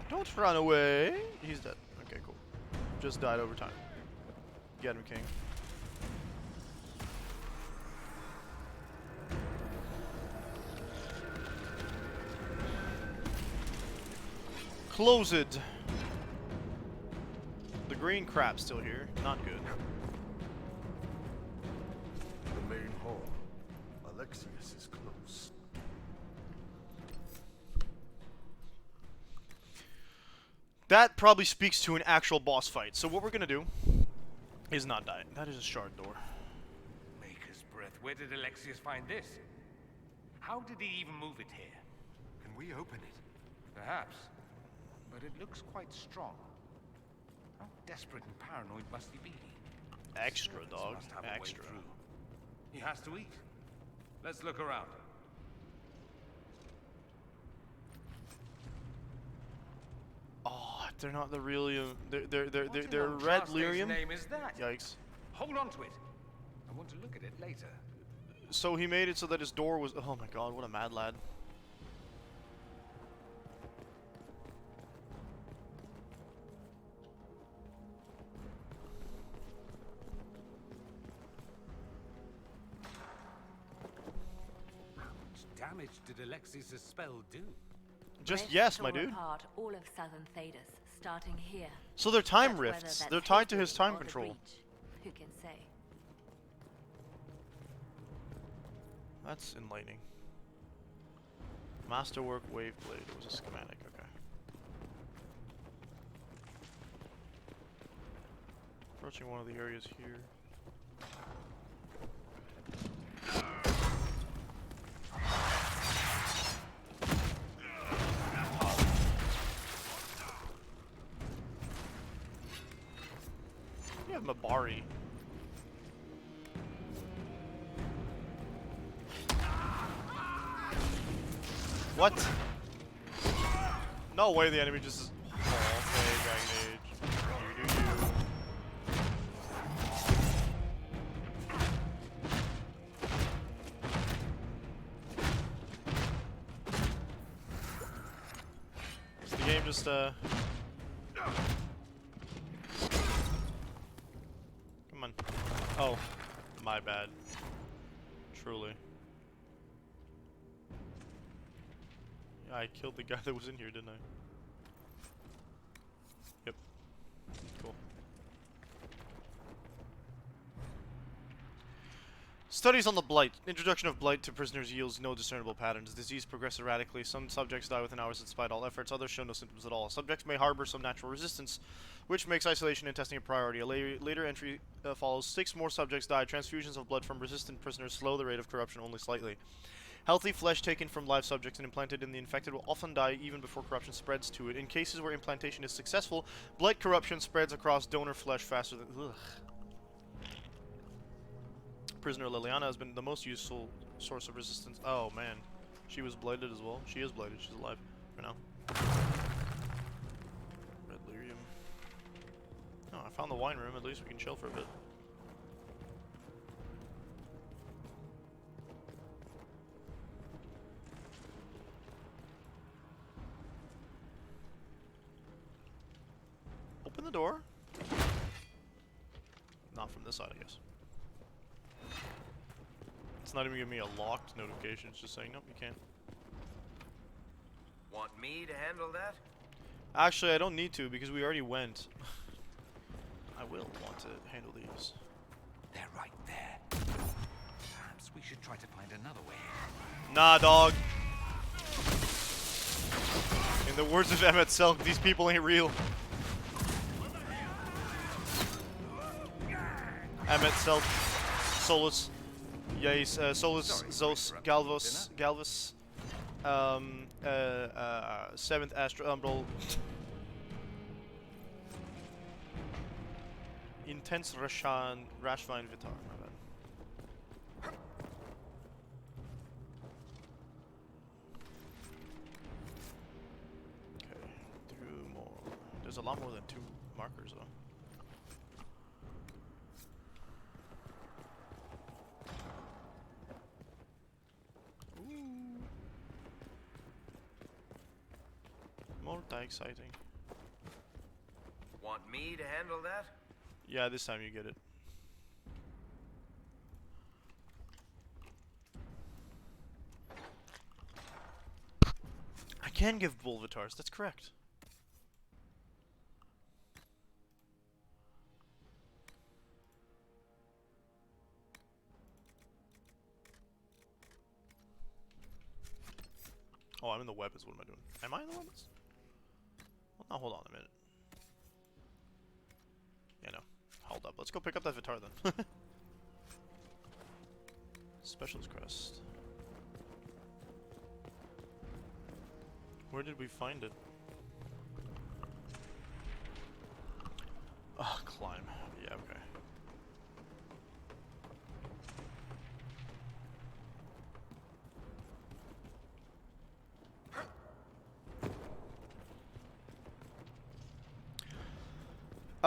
Don't run away. He's dead. Okay, cool. Just died over time. Get him, King. Close it. The green crap's still here. Not good. The main hall. Alexius is close. That probably speaks to an actual boss fight. So what we're gonna do is not die. That is a shard door. Maker's breath. Where did Alexius find this? How did he even move it here? Can we open it? Perhaps. But it looks quite strong. How desperate and paranoid must he be? Extra, dog. Must have a way Extra. through. He has to eat. Let's look around. Oh, they're not the real. They're What in red Andraste's lyrium. name is that? Yikes. Hold on to it. I want to look at it later. So he made it so that his door was. Oh my god, what a mad lad. How much damage did Alexius' spell do? Just Rifts yes, my tore dude. apart all of southern Thedas, starting here. So they're time But whether rifts. that's They're tied to his history time or the control. breach, who can say? That's enlightening. Masterwork wave blade. It was a schematic. Okay. Approaching one of the areas here. You have Mabari. What? No way the enemy just... Oh, okay, Dragon Age. You do you. Is the game just, Come on. Oh, my bad. Truly. Yeah, I killed the guy that was in here, didn't I? Yep. Cool. Studies on the Blight. Introduction of Blight to prisoners yields no discernible patterns. Disease progresses erratically. Some subjects die within hours despite all efforts. Others show no symptoms at all. Subjects may harbor some natural resistance, which makes isolation and testing a priority. A later entry follows. 6 more subjects die. Transfusions of blood from resistant prisoners slow the rate of corruption only slightly. Healthy flesh taken from live subjects and implanted in the infected will often die even before corruption spreads to it. In cases where implantation is successful, Blight corruption spreads across donor flesh faster than... Ugh. Prisoner Liliana has been the most useful source of resistance. Oh man, she was blighted as well. She is blighted. She's alive for now. Red lyrium. Oh, I found the wine room. At least we can chill for a bit. Open the door. Not from this side, I guess. It's not even giving me a locked notification. It's just saying, nope, you can't. Want me to handle that? Actually, I don't need to because we already went. I will want to handle these. They're right there. Perhaps we should try to find another way. Nah, dog. In the words of Emmett Selk, these people ain't real. Emmett Selk, Solus, yes, Solus, Zos, Galvos, Galvus, 7th Astral Umbral. Intense Rashvine Vitar, my bad. Okay, 2 more. There's a lot more than 2 markers though. Multi-exciting. Want me to handle that? Yeah, this time you get it. I can give Bulvitars, that's correct. Oh, I'm in the weapons. What am I doing? Am I in the weapons? Well, now hold on a minute. Yeah, no. Hold up. Let's go pick up that Vitar then. Specialist crest. Where did we find it? Oh, climb. Yeah, okay.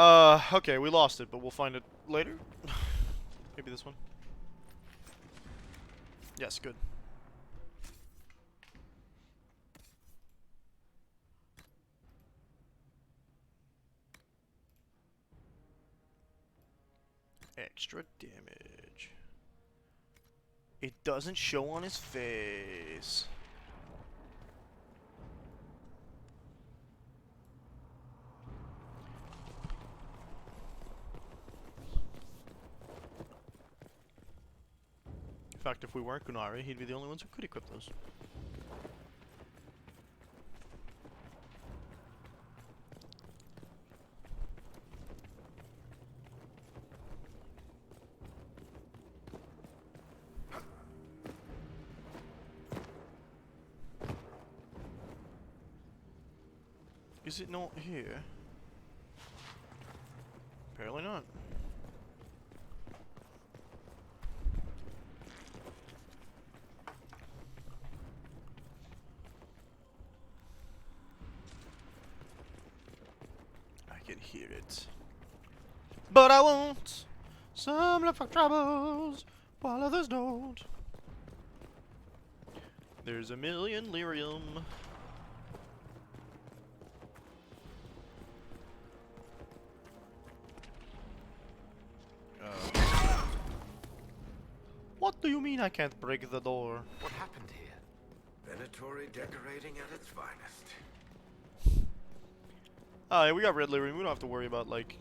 Okay, we lost it, but we'll find it later. Maybe this one. Yes, good. Extra damage. It doesn't show on his face. In fact, if we weren't Gunari, he'd be the only ones who could equip those. Is it not here? Apparently not. I can hear it. But I won't. Some look for troubles, while others don't. There's a million lyrium. What do you mean I can't break the door? What happened here? Venatory decorating at its finest. Oh yeah, we got red lyrium. We don't have to worry about, like,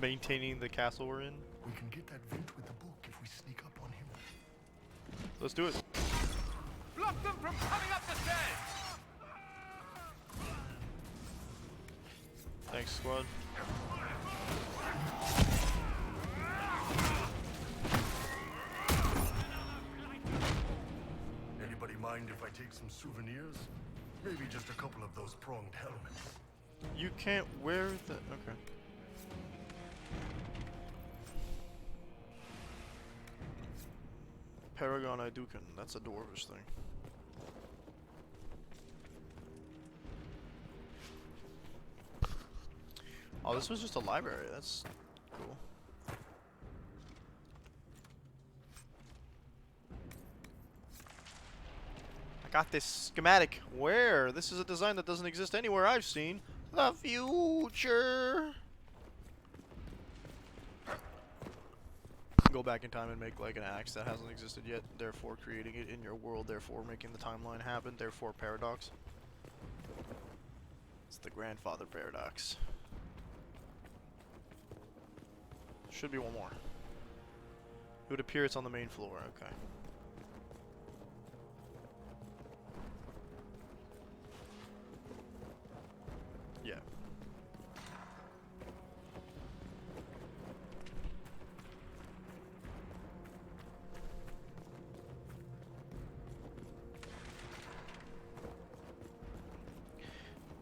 maintaining the castle we're in. We can get that vent with the book if we sneak up on him. Let's do it. Block them from coming up the stairs! Thanks, squad. Anybody mind if I take some souvenirs? Maybe just a couple of those pronged helmets. You can't wear the... Okay. Paragon Idukan. That's a dwarvish thing. Oh, this was just a library. That's cool. I got this schematic. Where? This is a design that doesn't exist anywhere I've seen. The future. Go back in time and make like an axe that hasn't existed yet, therefore creating it in your world, therefore making the timeline happen, therefore paradox. It's the grandfather paradox. Should be one more. It would appear it's on the main floor, okay. Yeah.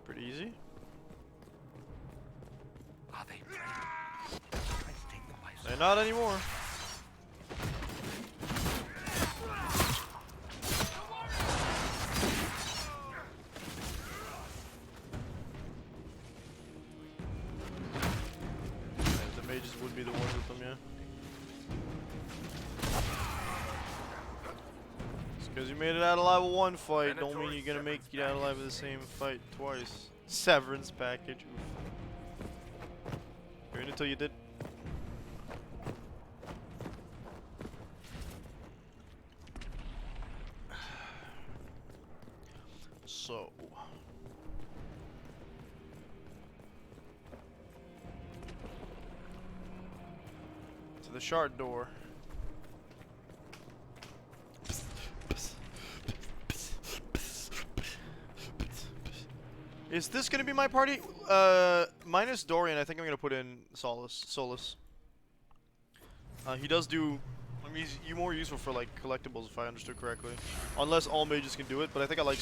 Pretty easy. Are they ready? They're not anymore. The mages would be the ones with them, yeah. Just because you made it out alive of one fight, don't mean you're gonna make it out alive of the same fight twice. Severance package. Oof. You're in until you did. So. To the shard door. Is this gonna be my party? Minus Dorian, I think I'm gonna put in Solus. He does do... I mean, he's more useful for, like, collectibles, if I understood correctly. Unless all mages can do it, but I think I like...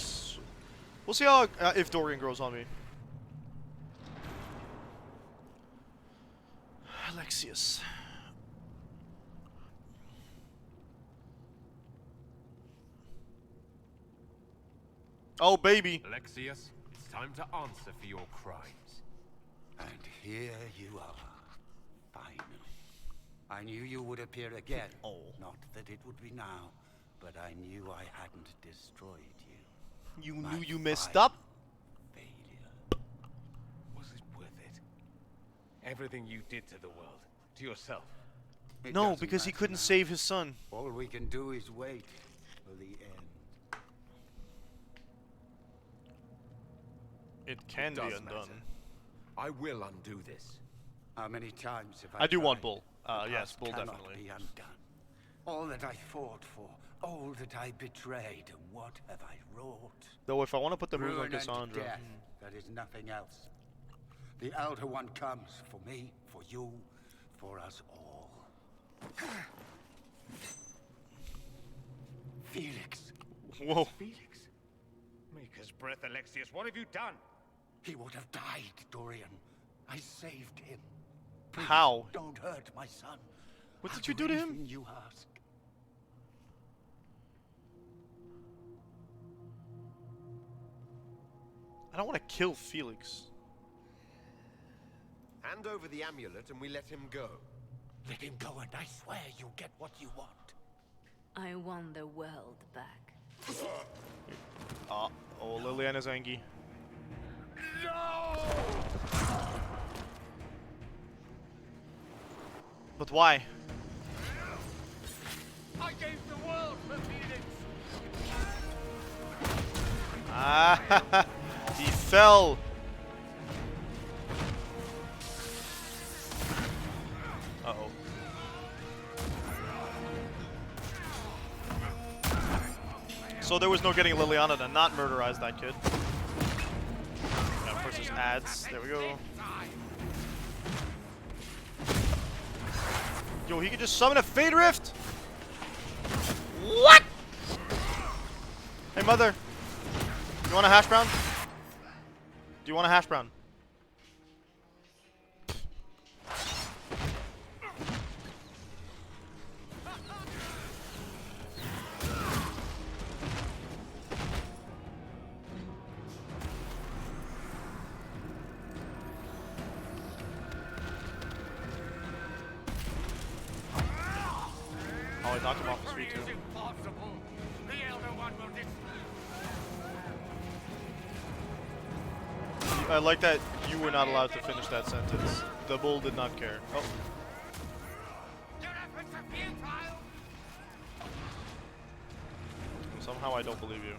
We'll see how if Dorian grows on me. Alexius. Oh, baby. Alexius, it's time to answer for your crimes. And here you are. Finally. I knew you would appear again. Oh. Not that it would be now, but I knew I hadn't destroyed you. You My knew you messed final up? failure. Was it worth it? Everything you did to the world, to yourself. It No, doesn't because he matter couldn't now. save his son. All we can do is wait for the end. It can be does undone. matter. I will undo this. How many times have I I do want tried? Bull. The Yes, past Bull cannot definitely. be undone. All that I fought for, all that I betrayed, and what have I wrought? Though if I want to put the moves on Ruin and Cassandra, death, that is nothing else. The Elder One comes for me, for you, for us all. Felix. Whoa. Felix. Maker's breath, Alexius. What have you done? He would have died, Dorian. I saved him. Please, How? don't hurt my son. What I'll did you do to him? anything you ask. I don't want to kill Felix. Hand over the amulet and we let him go. Let him go and I swear you'll get what you want. I want the world back. Oh, Liliana's angry. No! But why? I gave the world for Felix. Ah, he fell. Uh-oh. So there was no getting Liliana to not murderize that kid. And of course there's ads. There we go. Yo, he could just summon a Fade Rift? What? Hey, mother. You want a hash brown? Do you want a hash brown? Oh, I knocked him off his feet too. Impossible. The Elder One will I like that you were not allowed to finish that sentence. The bull did not care. Oh. Somehow I don't believe you.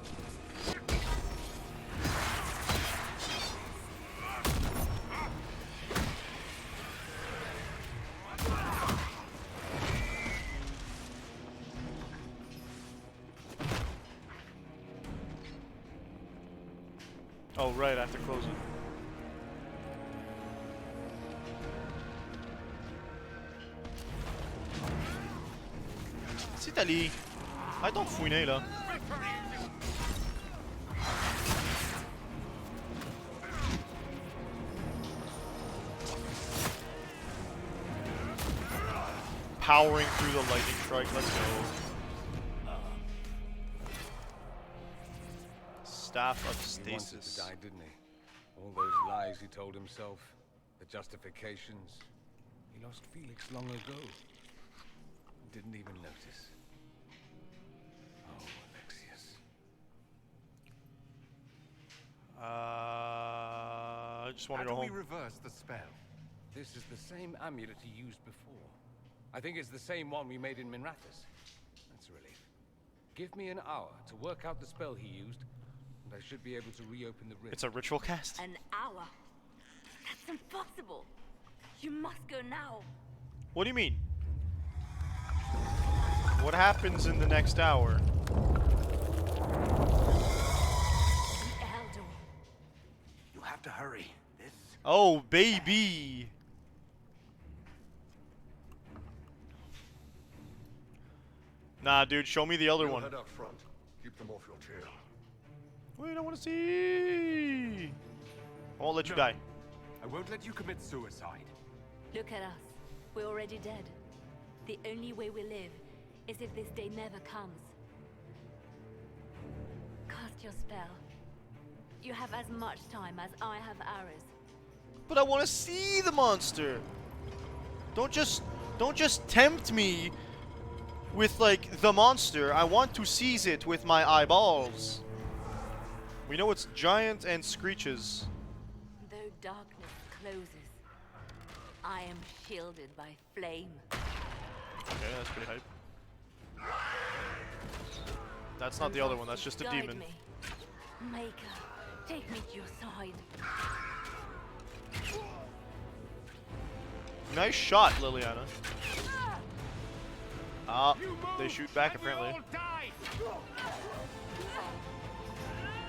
Oh right, I have to close it. C'est allé. Arrête donc de fouiner là. Powering through the lightning strike, let's go. Staff of He wanted Stasis. to die, didn't he? All those lies he told himself, the justifications. He lost Felix long ago. Didn't even notice. Oh, Alexius. I just want to go How do home. we reverse the spell? This is the same amulet he used before. I think it's the same one we made in Minrathous. That's a relief. Give me an hour to work out the spell he used, and I should be able to reopen the rift. It's a ritual cast? An hour? That's impossible. You must go now. What do you mean? What happens in the next hour? The Elder. You have to hurry. This. Oh, baby! Nah, dude, show me the other one. Head out front. Keep them off your tail. Wait, I want to see. I won't let you die. I won't let you commit suicide. Look at us. We're already dead. The only way we live is if this day never comes. Cast your spell. You have as much time as I have hours. But I want to see the monster. Don't just tempt me with like the monster. I want to seize it with my eyeballs. We know it's giant and screeches. Though darkness closes, I am shielded by flame. Okay, that's pretty hype. That's not the other one, that's just a Guide demon. me. Maker, take me to your side. Nice shot, Liliana. Ah, they shoot back apparently.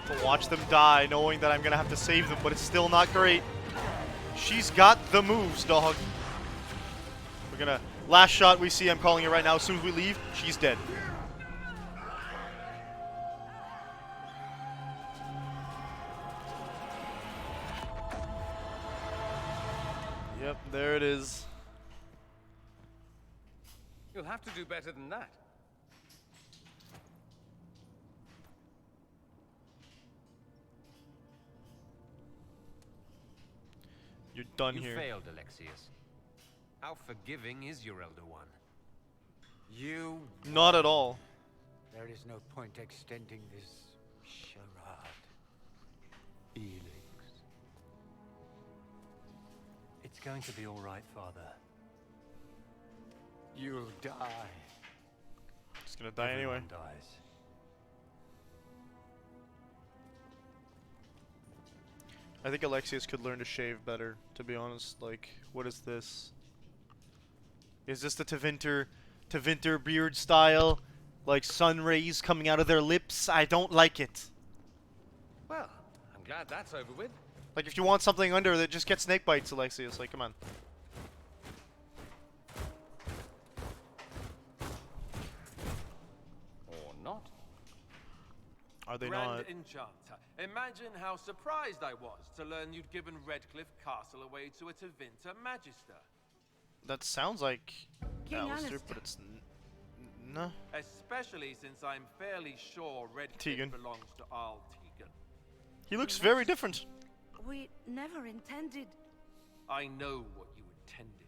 To watch them die, knowing that I'm gonna have to save them, but it's still not great. She's got the moves, dog. We're gonna... Last shot we see, I'm calling it right now. As soon as we leave, she's dead. Yep, there it is. You'll have to do better than that. You're done You here. failed, Alexius. How forgiving is your Elder One? You... Not at all. There is no point extending this charade. Felix. It's going to be all right, Father. You'll die. It's gonna die anyway. Everyone dies. I think Alexius could learn to shave better, to be honest. Like, what is this? Is this the Tevinter beard style? Like sun rays coming out of their lips? I don't like it. Well, I'm glad that's over with. Like, if you want something under that, just get snake bites, Alexius. Like, come on. Or not. Are they Grand not? Enchanter, imagine how surprised I was to learn you'd given Redcliffe Castle away to a Tevinter Magister. That sounds like King Alistair, Alistair. but it's no. Especially since I'm fairly sure Redcliffe Tegan. belongs to Arl Tegan. He looks very different. We never intended... I know what you intended.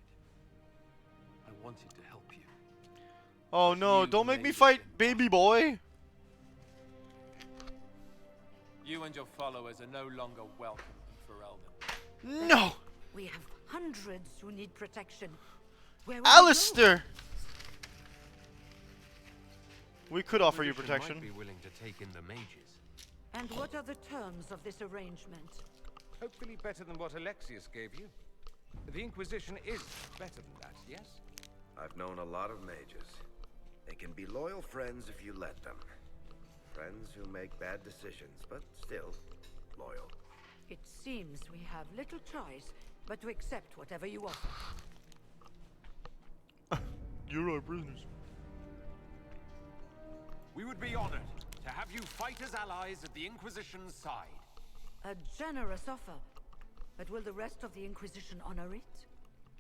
I wanted to help you. Oh no, don't make me fight baby boy. You and your followers are no longer welcome in Ferelden. No! We have hundreds who need protection. Where will Alistair! We could offer you Inquisition protection. Might be willing to take in the mages. And what are the terms of this arrangement? Hopefully better than what Alexius gave you. The Inquisition is better than that, yes? I've known a lot of mages. They can be loyal friends if you let them. Friends who make bad decisions, but still loyal. It seems we have little choice but to accept whatever you offer. You're our prisoners. We would be honored to have you fight as allies at the Inquisition's side. A generous offer. But will the rest of the Inquisition honor it?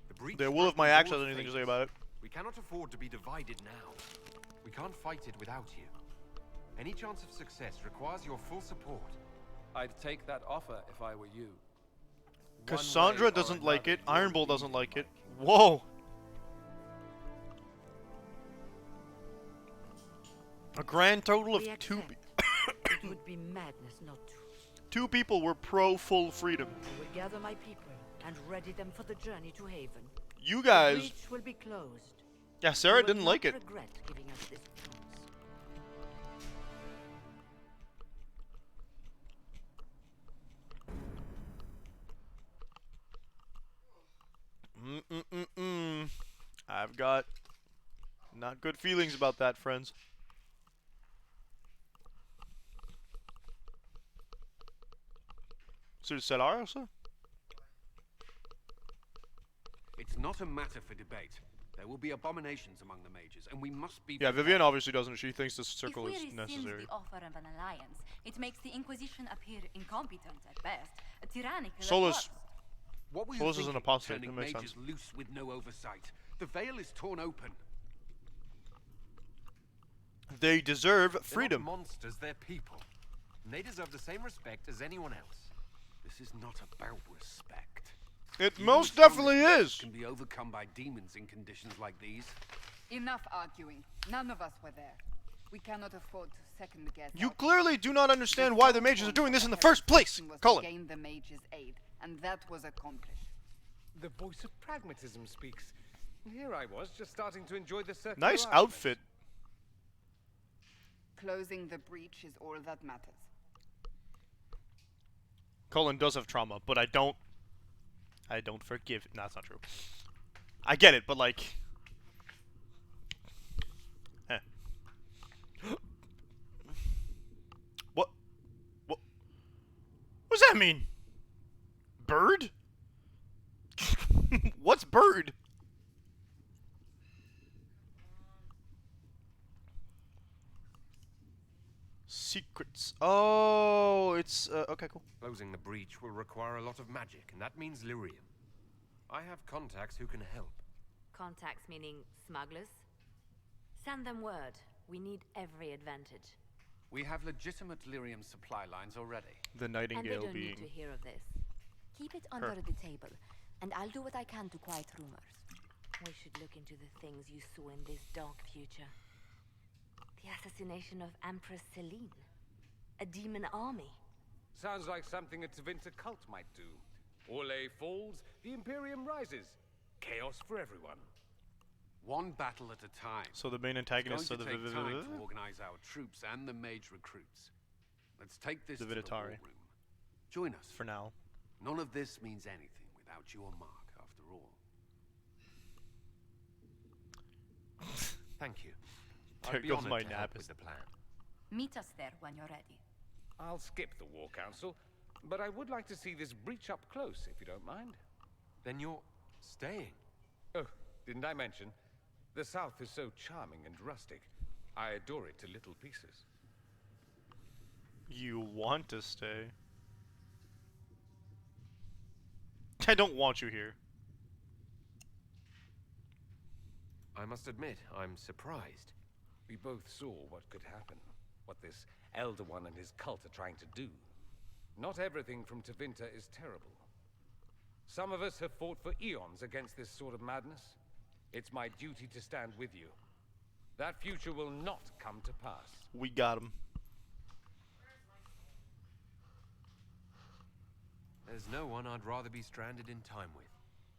The breach They will if my threatens axe has your anything to fate. say about it. We cannot afford to be divided now. We can't fight it without you. Any chance of success requires your full support. I'd take that offer if I were you. Cassandra doesn't like it. Iron Bull doesn't like it. Whoa! A grand total of We two. accept. It would be madness not to. Two people were pro full freedom. I will gather my people and ready them for the journey to Haven. You The guys. breach will be closed. Yeah, Sarah You will didn't like not it. regret giving us this chance. I've got not good feelings about that, friends. So is Celara, sir? It's not a matter for debate. There will be abominations among the mages, and we must be... Yeah, Vivian obviously doesn't. She thinks this circle If is we rescind necessary. the offer of an alliance, it makes the Inquisition appear incompetent at best, tyrannical at Solus. worst. What were you Solus is an thinking, apostate. turning It makes mages sense. loose with no oversight? The veil is torn open. They deserve They're freedom. not monsters, they're people. And they deserve the same respect as anyone else. This is not about respect. It Even most the strongest definitely mages is. Can be overcome by demons in conditions like these. Enough arguing. None of us were there. We cannot afford to second guess. You clearly do not understand why the mages are doing this in the first place, Cullen. Gain the mage's aid, and that was accomplished. The voice of pragmatism speaks. Here I was, just starting to enjoy the circular Nice argument. outfit. Closing the breach is all that matters. Cullen does have trauma, but I don't forgive. No, that's not true. I get it, but like, What does that mean? Bird? What's bird? Secrets. Oh, it's okay, cool. Closing the breach will require a lot of magic, and that means lyrium. I have contacts who can help. Contacts meaning smugglers? Send them word. We need every advantage. We have legitimate lyrium supply lines already. The Nightingale and they don't being need to hear of this. Keep it under the table, and I'll do what I can to quiet rumors. We should look into the things you saw in this dark future. The assassination of Empress Celine. A demon army. Sounds like something a Tevinter cult might do. Orlais falls, the Imperium rises. Chaos for everyone. One battle at a time. So the main antagonists are It's the going to take time to organize our troops and the mage recruits. Let's take this The to the war Viditari. room. Join us. For now. None of this means anything without your mark, after all. Thank you. There I'd be goes honored my to help napis. with the plan. Meet us there when you're ready. I'll skip the War Council, but I would like to see this breach up close, if you don't mind. Then you're staying. Oh, didn't I mention? The South is so charming and rustic. I adore it to little pieces. You want to stay. I don't want you here. I must admit, I'm surprised. We both saw what could happen. What this Elder One and his cult are trying to do. Not everything from Tevinter is terrible. Some of us have fought for eons against this sort of madness. It's my duty to stand with you. That future will not come to pass. We got him. There's no one I'd rather be stranded in time with,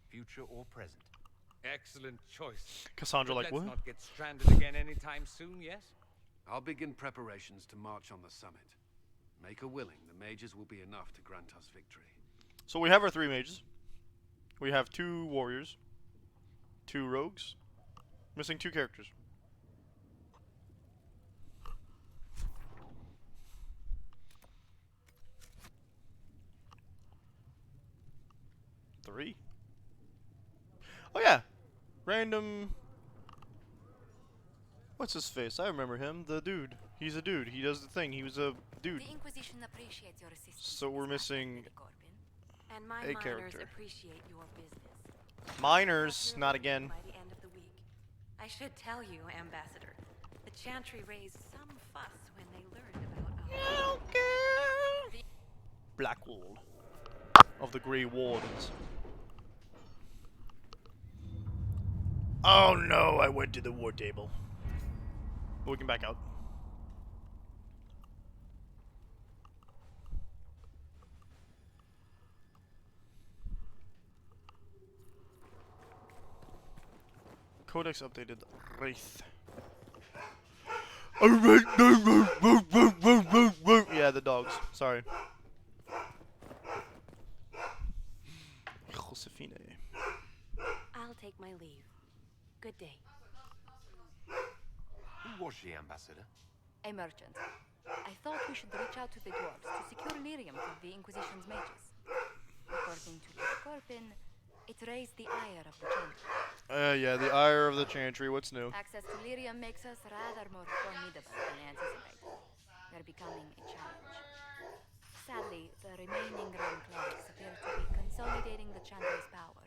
future or present. Excellent choice. Cassandra, But like, let's what? not get stranded again anytime soon, yes? I'll begin preparations to march on the summit. Make her willing, the mages will be enough to grant us victory. So we have our 3 mages. We have 2 warriors. 2 rogues. Missing 2 characters. Three. Oh yeah, random. What's his face? I remember him. The dude. He's a dude. He does the thing. He was a dude. The Inquisition appreciates your assistance. So we're missing And my a miners character. appreciate your business. Miners, not again. By the end of the week. I should tell you, Ambassador, the Chantry raised some fuss when they learned about our... Blackwood of the Grey Wardens. Oh no, I went to the war table. But we can back out. Codex updated. Wraith. Yeah, the dogs. Sorry. Josefine. I'll take my leave. Good day. Who was she, Ambassador? A merchant. I thought we should reach out to the dwarves to secure lyrium for the Inquisition's mages. According to Lord Corpin, it raised the ire of the Chantry. Yeah, the ire of the Chantry. What's new? Access to lyrium makes us rather more formidable than anticipated. We're becoming a challenge. Sadly, the remaining Grand Clerics appear to be consolidating the Chantry's power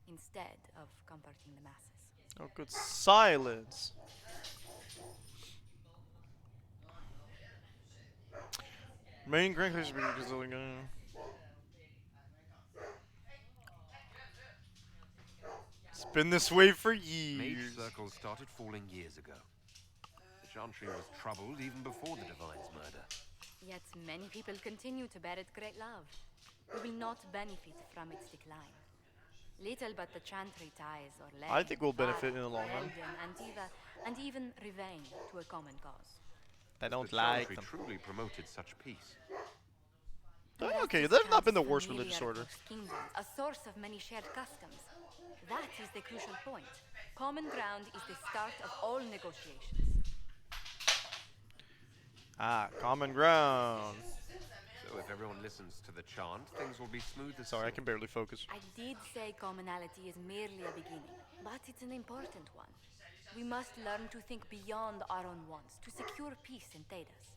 instead of comforting the masses. Oh, good silence. Main Grand Clerics because It's been this way for Mage years. circles started falling years ago. The Chantry was troubled even before the Divine's murder. Yet many people continue to bear it great love. We will not benefit from its decline. Little but the Chantry ties or lay. I think we'll benefit in the long run. And even Rivain to a common cause. I don't the like Chantry them. truly promoted such peace. Okay, they've not been the worst religious order. Kingdoms, a source of many shared customs. That is the crucial point. Common ground is the start of all negotiations. Ah, common ground. So if everyone listens to the chant, things will be smooth as Sorry, I can barely focus. I did say commonality is merely a beginning, but it's an important one. We must learn to think beyond our own wants to secure peace in Thedas.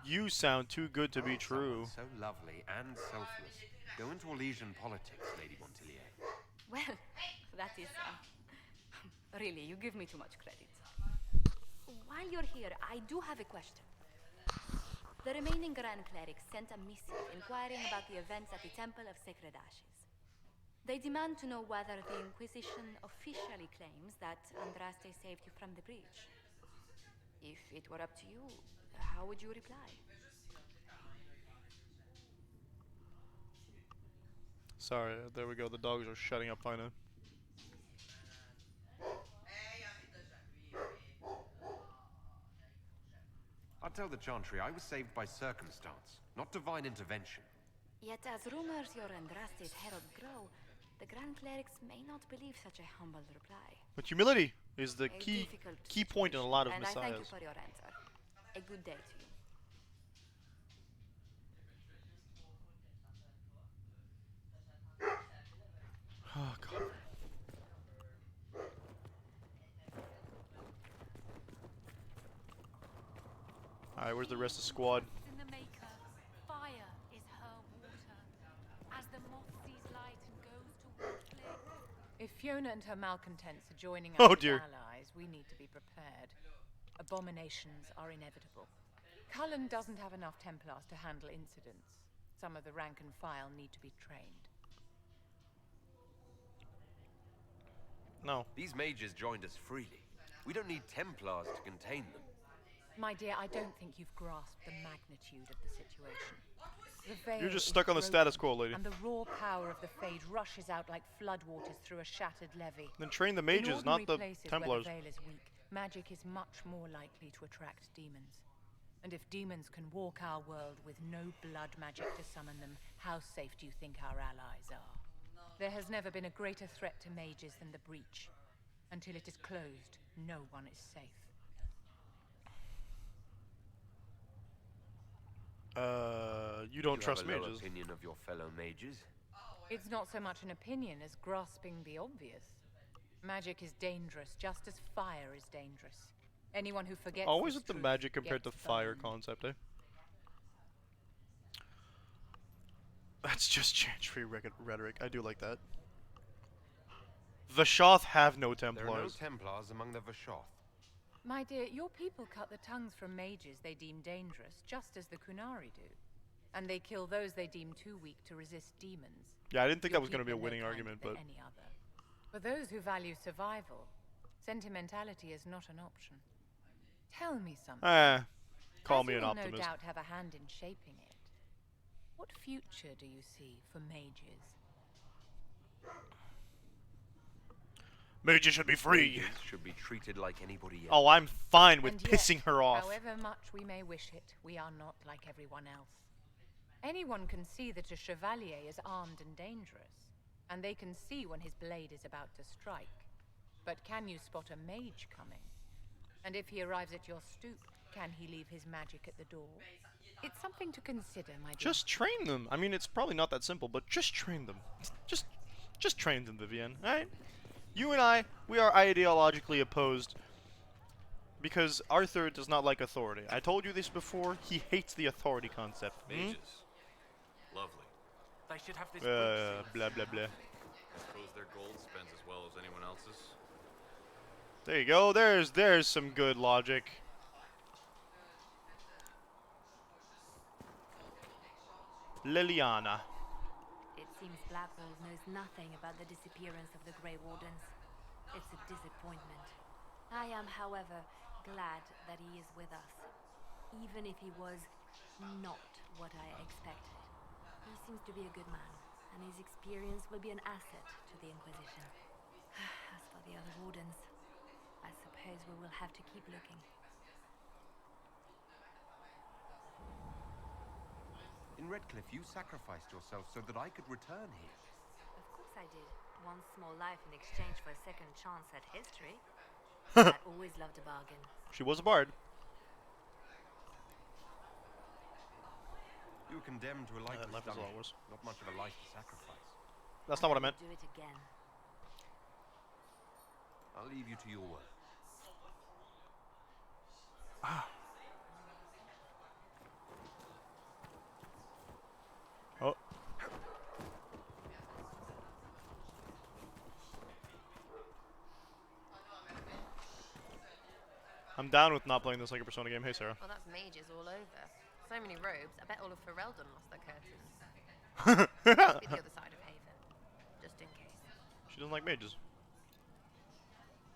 You sound too good to be true. So lovely and selfless. Go into Elysian politics, Lady Montilier. Well, that is... really, you give me too much credit. While you're here, I do have a question. The remaining Grand Clerics sent a missive inquiring about the events at the Temple of Sacred Ashes. They demand to know whether the Inquisition officially claims that Andraste saved you from the breach. If it were up to you, how would you reply? Sorry, there we go. The dogs are shutting up finally. I'll tell the Chantry I was saved by circumstance, not divine intervention. Yet as rumors your Andraste's herald grow, the Grand Clerics may not believe such a humble reply. But humility is the key point in a lot of and messiahs. I thank you for your answer. A good day to you. Oh, God. Alright, where's the rest of the squad? In the maker, fire is her water. As the moth sees light and goes toward flame. If Fiona and her malcontents are joining Oh, us as dear. allies, we need to be prepared. Abominations are inevitable. Cullen doesn't have enough Templars to handle incidents. Some of the rank and file need to be trained. No. These mages joined us freely. We don't need Templars to contain them. My dear, I don't think you've grasped the magnitude of the situation. The veil You're just is stuck on the broken, status quo, lady. And the raw power of the Fade rushes out like floodwaters through a shattered levee. Then train the In mages, not the ordinary places Templars. where the veil is weak, magic is much more likely to attract demons. And if demons can walk our world with no blood magic to summon them, how safe do you think our allies are? There has never been a greater threat to mages than the breach. Until it is closed, no one is safe. You don't trust have a low mages. opinion of your fellow mages? It's not so much an opinion as grasping the obvious. Magic is dangerous, just as fire is dangerous. Anyone who forgets Always this with the truth magic compared to gets fire burned. concept, eh? That's just Chantry rhetoric. I do like that. Vashoth have no There are no Templars. Templars among the Vashoth. My dear, your people cut the tongues from mages they deem dangerous, just as the Kunari do. And they kill those they deem too weak to resist demons. Yeah, I didn't think Your that was going to be a people winning no argument, kinder but... than any other. For those who value survival, sentimentality is not an option. Tell me something. Call As me you an will no optimist. doubt have a hand in shaping it. What future do you see for mages? Mages should be free. Mages should be treated like anybody else. Oh, I'm fine with And yet, pissing her off. However much we may wish it, we are not like everyone else. Anyone can see that a chevalier is armed and dangerous, and they can see when his blade is about to strike. But can you spot a mage coming? And if he arrives at your stoop, can he leave his magic at the door? It's something to consider, my dear. Just train them. I mean, it's probably not that simple, but just train them. Just train them, Vivienne. Alright? You and I, we are ideologically opposed because Arthur does not like authority. I told you this before. He hates the authority concept. Mages. Lovely. They should have this Blah, blah, blah. I suppose their gold spends as well as anyone else's. There you go. There's some good logic. It's seems Blackwall knows nothing about the disappearance of the Grey Wardens. It's a disappointment. I am, however, glad that he is with us, even if he was not what I expected. He seems to be a good man, and his experience will be an asset to the Inquisition. As for the other Wardens, I suppose we will have to keep looking. In Redcliffe, you sacrificed yourself so that I could return here. Of course I did. One small life in exchange for a second chance at history. I always loved a bargain. She was a bard. You were condemned to a lifeless life is dungeon. always. Not much of a life to sacrifice. That's not what I meant. Do it again. I'll leave you to your work. Oh. I'm down with not playing this like a Persona game. Hey, Sarah. Well, that's mages all over. So many robes. I bet all of Ferelden lost their curtains. Must be the other side of Haven, just in case. She doesn't like mages.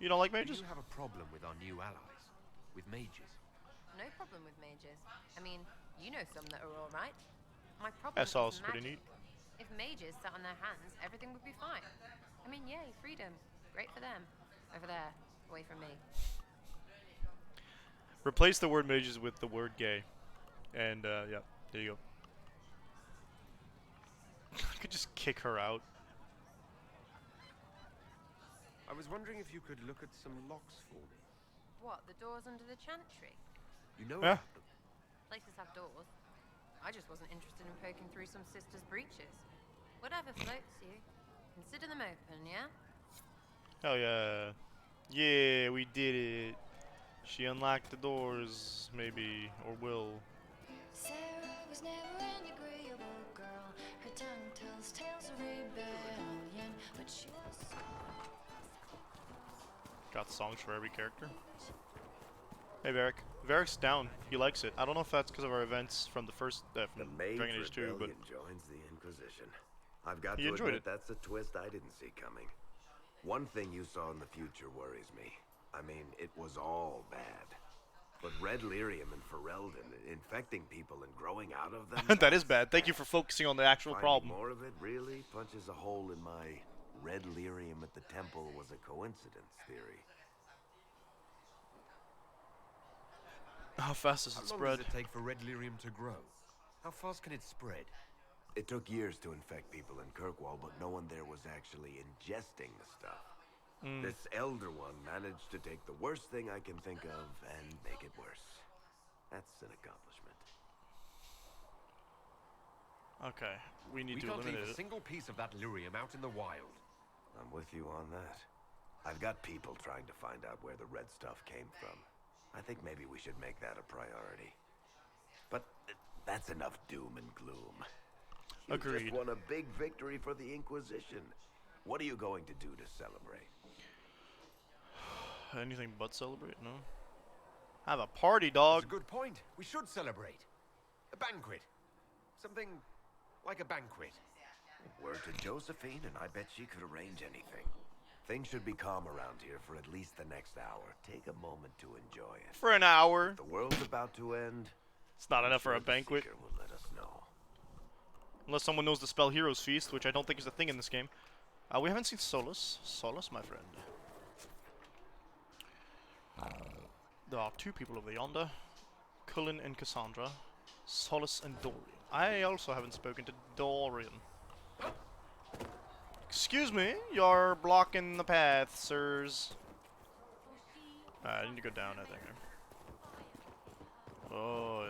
You don't like mages? Do you have a problem with our new allies? With mages? No problem with mages. I mean, you know some that are all right. My problem SL's is pretty magic. neat. If mages sat on their hands, everything would be fine. I mean, yay, freedom. Great for them. Over there, away from me. Replace the word mages with the word gay. And, yeah, there you go. I could just kick her out. I was wondering if you could look at some locks for me. What, the doors under the chantry? You know Yeah. about them. Places have doors. I just wasn't interested in poking through some sister's breeches. Whatever floats you. Consider them open, yeah? Hell yeah. Yeah, we did it. She unlocked the doors, maybe, or will. Sarah was never an agreeable girl. Her tongue tells tales of rebellion, but she was Got songs for every character. Hey, Varric. Varric's down. He likes it. I don't know if that's because of our events from the first, from The Mage Dragon Age 2, but Rebellion joins the Inquisition. I've got He to enjoyed admit it. that's a twist I didn't see coming. One thing you saw in the future worries me. I mean, it was all bad. But Red Lyrium and Ferelden, infecting people and growing out of them... that is bad. Thank you for focusing on the actual Finding problem. more of it really punches a hole in my Red Lyrium at the temple was a coincidence theory. How fast does it How long spread? does it take for red lyrium to grow? How fast can it spread? It took years to infect people in Kirkwall, but no one there was actually ingesting the stuff. This Elder One managed to take the worst thing I can think of and make it worse. That's an accomplishment. Okay, we need We to can't leave eliminate a it. single piece of that lyrium out in the wild. I'm with you on that. I've got people trying to find out where the red stuff came from. I think maybe we should make that a priority. But that's enough doom and gloom. You Agreed. just won a big victory for the Inquisition. What are you going to do to celebrate? Anything but celebrate? No. Have a party, dog. That's a good point. We should celebrate. A banquet. Something like a banquet. Word to Josephine, and I bet she could arrange anything. Things should be calm around here for at least the next hour. Take a moment to enjoy it. For an hour. If the world's about to end. It's not I'm enough for sure a the banquet. Seeker will let us know. Unless someone knows the spell Hero's Feast, which I don't think is a thing in this game. We haven't seen Solus. Solus, my friend. There are two people over yonder. Cullen and Cassandra. Solus and Dorian. I also haven't spoken to Dorian. Excuse me, you're blocking the path, sirs. I need to go down, I think. Oh,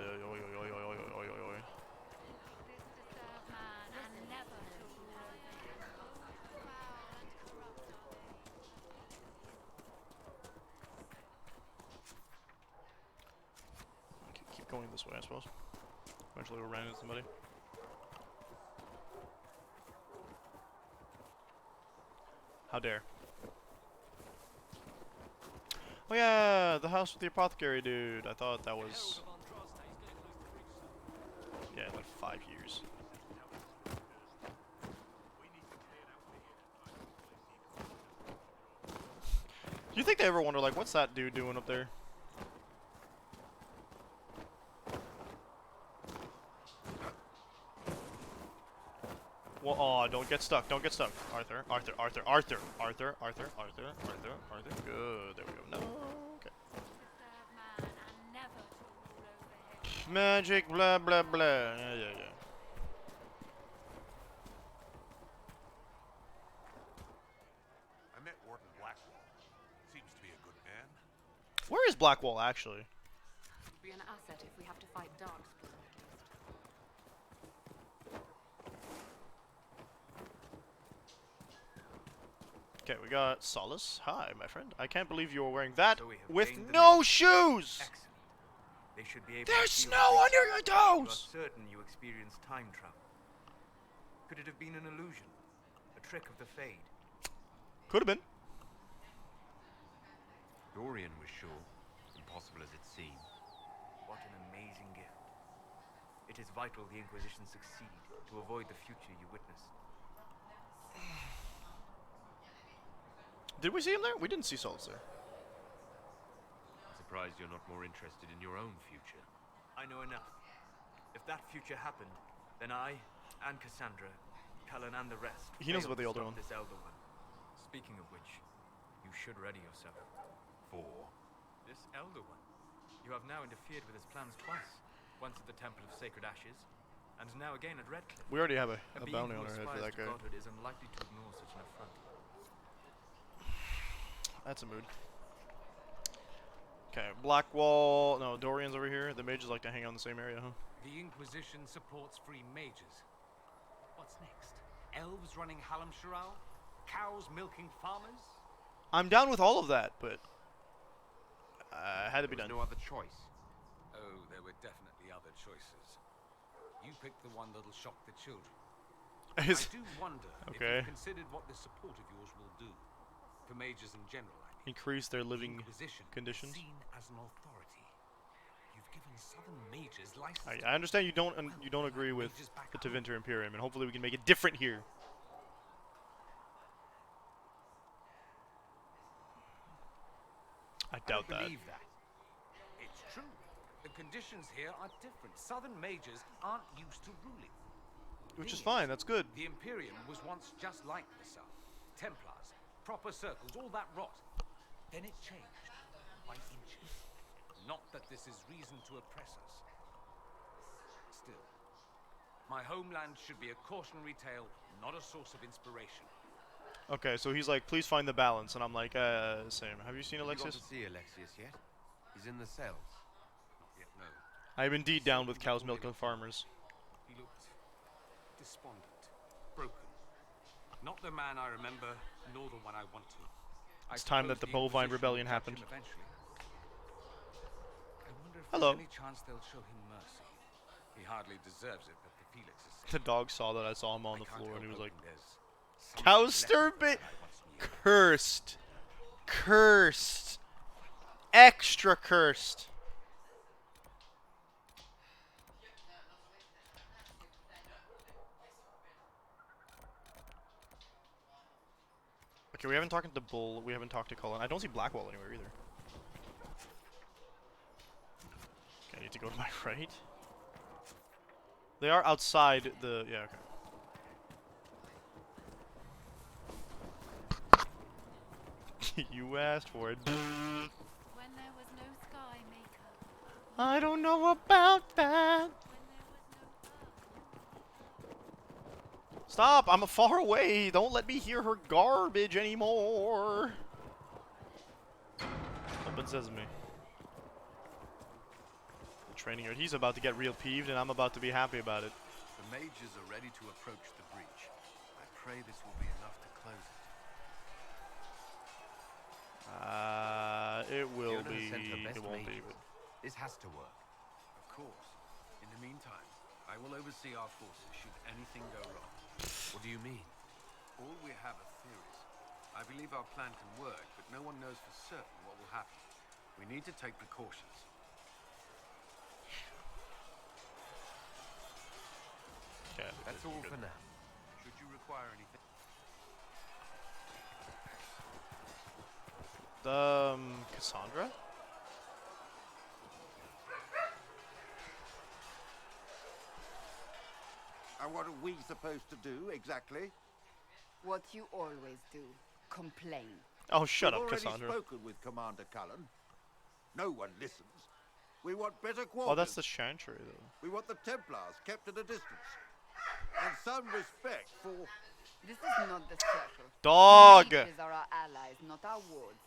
keep going this way, I suppose. Eventually we'll run into somebody. How dare. Oh yeah, the house with the apothecary dude. I thought that was... Yeah, like 5 years. Do you think they ever wonder, like, what's that dude doing up there? Well, oh, don't get stuck. Don't get stuck. Arthur, Arthur, Arthur, Arthur, Arthur, Arthur, Arthur, Arthur, Arthur. Good. There we go. No. Okay. Magic, blah, blah, blah. Yeah, yeah, yeah. I met Warden Blackwall. Seems to be a good man. Where is Blackwall, actually? Would be an asset if we have to fight Darkspawn. Okay, we got Solace. Hi, my friend. I can't believe you were wearing that So we have with gained the no message. shoes! Excellent. They should be able There's to feel snow the under picture. your toes! You are certain you experienced time travel. Could it have been an illusion? A trick of the Fade? Could have been. Dorian was sure, impossible as it seemed. What an amazing gift. It is vital the Inquisition succeed to avoid the future you witnessed. Did we see him there? We didn't see Solace there. I'm surprised you're not more interested in your own future. I know enough. If that future happened, then I, and Cassandra, Cullen, and the rest He knows about the failed to Elder stop One. this Elder One. Speaking of which, you should ready yourself. For? This Elder One. You have now interfered with his plans twice. Once at the Temple of Sacred Ashes, and now again at Redcliffe. We already have a being bounty who on our head for aspires that to guy. godhood is unlikely to ignore such an affront. That's a mood. Okay, Blackwall. No, Dorian's over here. The mages like to hang out in the same area, huh? The Inquisition supports free mages. What's next? Elves running Hallam Sharal? Cows milking farmers? I'm down with all of that, but had to be There done. was no other choice. Oh, there were definitely other choices. You picked the one that'll shock the children. I do wonder if Okay. you've considered what this support of yours will do. For mages in general, I mean. Increase their living Inquisition conditions. Seen as an authority. You've given southern mages license. I understand you don't agree with the Tevinter Imperium, and hopefully we can make it different here. I doubt that. Believe that. It's true. The conditions here are different. Southern mages aren't used to ruling. Which is fine, that's good. The Imperium was once just like the South. Templars, proper circles, all that rot. Then it changed by inches. Not that this is reason to oppress us. Still, my homeland should be a cautionary tale, not a source of inspiration. Okay, so he's like, please find the balance, and I'm like, same. Have you seen Have you got Alexius? to see Alexius yet? He's in the cells. Not yet, no. I am indeed down with cows milking farmers. He looked despondent, broken. Not the man I remember, nor the one I want to. It's time that the bovine rebellion happened. Eventually. I wonder if Hello. there's any chance they'll show him mercy. He hardly deserves it, but the Felix is The dog saw that I saw him on the floor, and he was like, something "Cows left stir that bit, I once knew." cursed, cursed, extra cursed." Okay, we haven't talked to Bull. We haven't talked to Cullen. I don't see Blackwall anywhere either. Okay, I need to go to my right. They are outside the. Yeah. Okay. You asked for it. When there was no sky maker. I don't know about that. Stop! I'm far away. Don't let me hear her garbage anymore. Open sesame. The training yard. He's about to get real peeved, and I'm about to be happy about it. The mages are ready to approach the breach. I pray this will be enough to close it. It will Fiona be. sent her best It won't be. mages. This has to work. Of course. In the meantime, I will oversee our forces should anything go wrong. What do you mean? All we have are theories. I believe our plan can work, but no one knows for certain what will happen. We need to take precautions. Okay, That's all for now. Should you require anything? Cassandra? And what are we supposed to do, exactly? What you always do. Complain. Oh, shut We've up, already Cassandra. spoken with Commander Cullen. No one listens. We want better quarters. Oh, that's the Chantry, though. We want the Templars kept at a distance. And some respect for... This is not the circle. Dog! Mages are our allies, not our wards.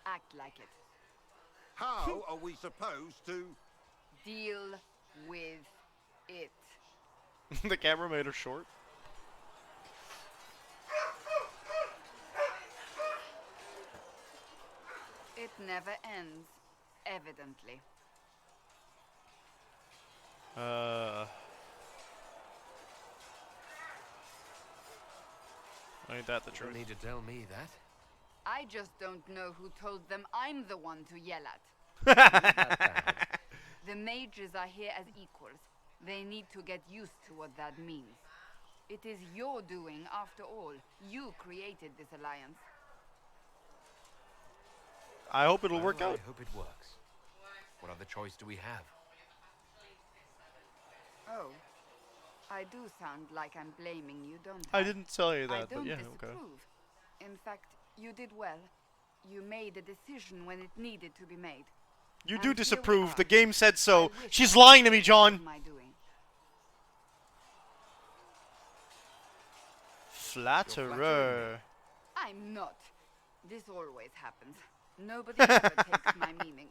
Act like it. How are we supposed to... Deal with it. The camera made her short. It never ends, evidently. Ain't that the You truth? don't need to tell me that. I just don't know who told them I'm the one to yell at. The mages are here as equals. They need to get used to what that means. It is your doing, after all. You created this alliance. I hope it'll work Well, out. I hope it works. What other choice do we have? Oh. I do sound like I'm blaming you, don't I? I didn't tell you I that, but don't yeah, okay. disapprove. In fact, you did well. You made a decision when it needed to be made. You And do here we disapprove. are. The game said so. I wish She's I lying to could me, say John. it was my doing. Flatterer. I'm not. This always happens. Nobody ever takes my meaning.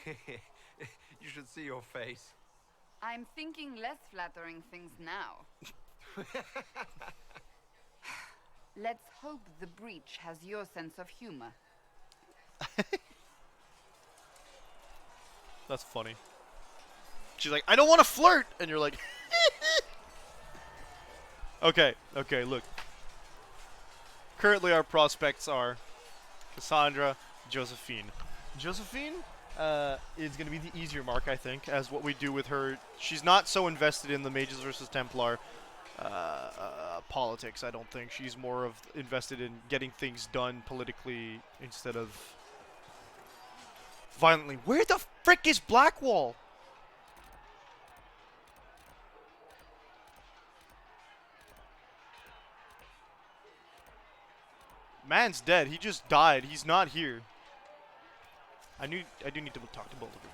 You should see your face. I'm thinking less flattering things now. Let's hope the breach has your sense of humor. That's funny. She's like, I don't want to flirt! And you're like... Okay, look. Currently our prospects are Cassandra, Josephine. Josephine is going to be the easier mark, I think, as what we do with her. She's not so invested in the Mages versus Templar politics, I don't think. She's more of invested in getting things done politically instead of violently. Where the frick is Blackwall? Man's dead. He just died. He's not here. I do need to talk to both of you.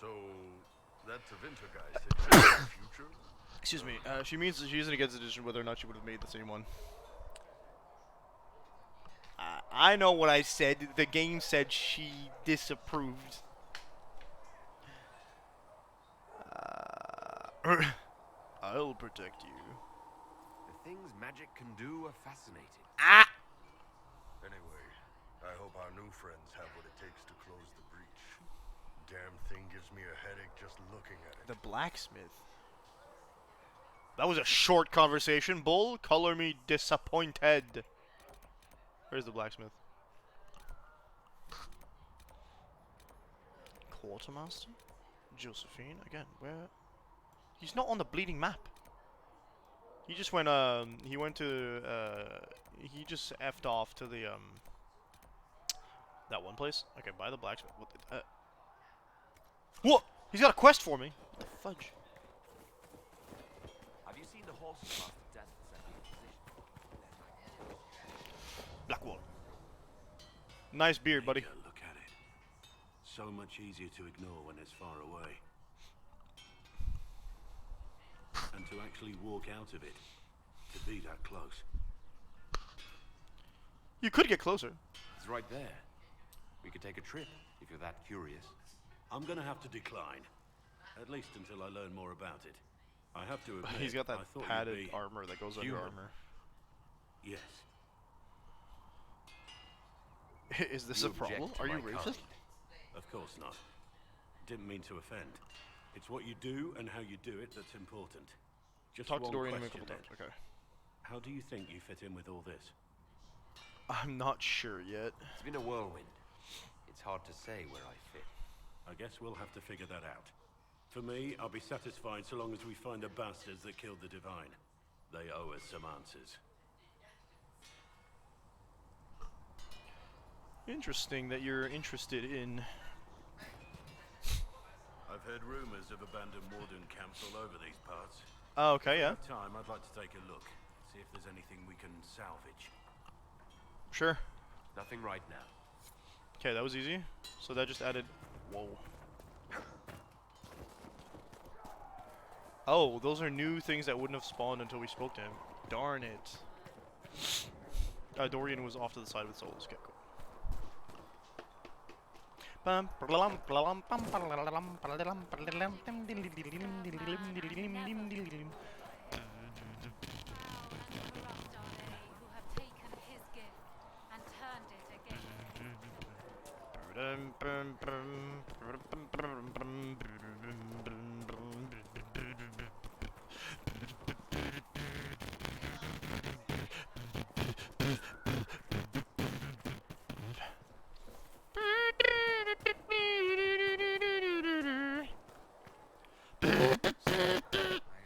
So, that Tevinter guy said she had a future? Excuse me. She means that she's in against the decision whether or not she would have made the same one. I know what I said. The game said she disapproved. I'll protect you. The things magic can do are fascinating. Anyway, I hope our new friends have what it takes to close the breach. Damn thing gives me a headache just looking at it. The blacksmith. That was a short conversation, Bull. Color me disappointed. Where's the blacksmith? Quartermaster? Josephine? Again, where? He's not on the bleeding map. He just went, he went to, he just effed off to the, that one place. Okay, by the blacksmith. What? What? He's got a quest for me. What the fudge? Have you seen the horses past the death Blackwall. Nice beard, buddy. Look at it. So much easier to ignore when it's far away. And to actually walk out of it, to be that close. You could get closer. It's right there. We could take a trip, if you're that curious. I'm gonna have to decline. At least until I learn more about it. I have to admit, He's got that I thought padded you'd be armor that goes under human. armor. Yes. Is this a problem? Are you racist? Of course not. Didn't mean to offend. It's what you do and how you do it that's important. Just Talk to one Dorian a question, couple times. then. Okay. How do you think you fit in with all this? I'm not sure yet. It's been a whirlwind. It's hard to say where I fit. I guess we'll have to figure that out. For me, I'll be satisfied so long as we find the bastards that killed the Divine. They owe us some answers. Interesting that you're interested in. I've heard rumors of abandoned warden camps all over these parts. Oh, okay, If we yeah. have time, I'd like to take a look, see if there's anything we can salvage. Sure. Nothing right now. Okay, that was easy. So that just added... Whoa. Oh, those are new things that wouldn't have spawned until we spoke to him. Darn it. Dorian was off to the side with souls. Okay, cool.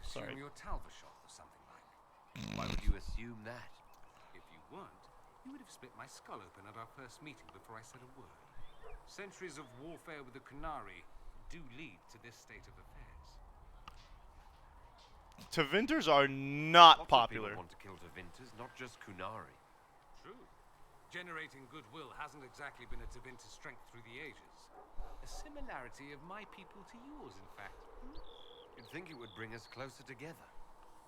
Sorry. You're Talvashot or something like. Why would you assume that? If you weren't, you would have split my skull open at our first meeting before I said a word. Centuries of warfare with the Kunari do lead to this state of affairs. Tevinters are not Lots popular. Of people want to kill Tevinters, not just Kunari. True. Generating goodwill hasn't exactly been a Tevinter strength through the ages. A similarity of my people to yours, in fact. You'd think it would bring us closer together.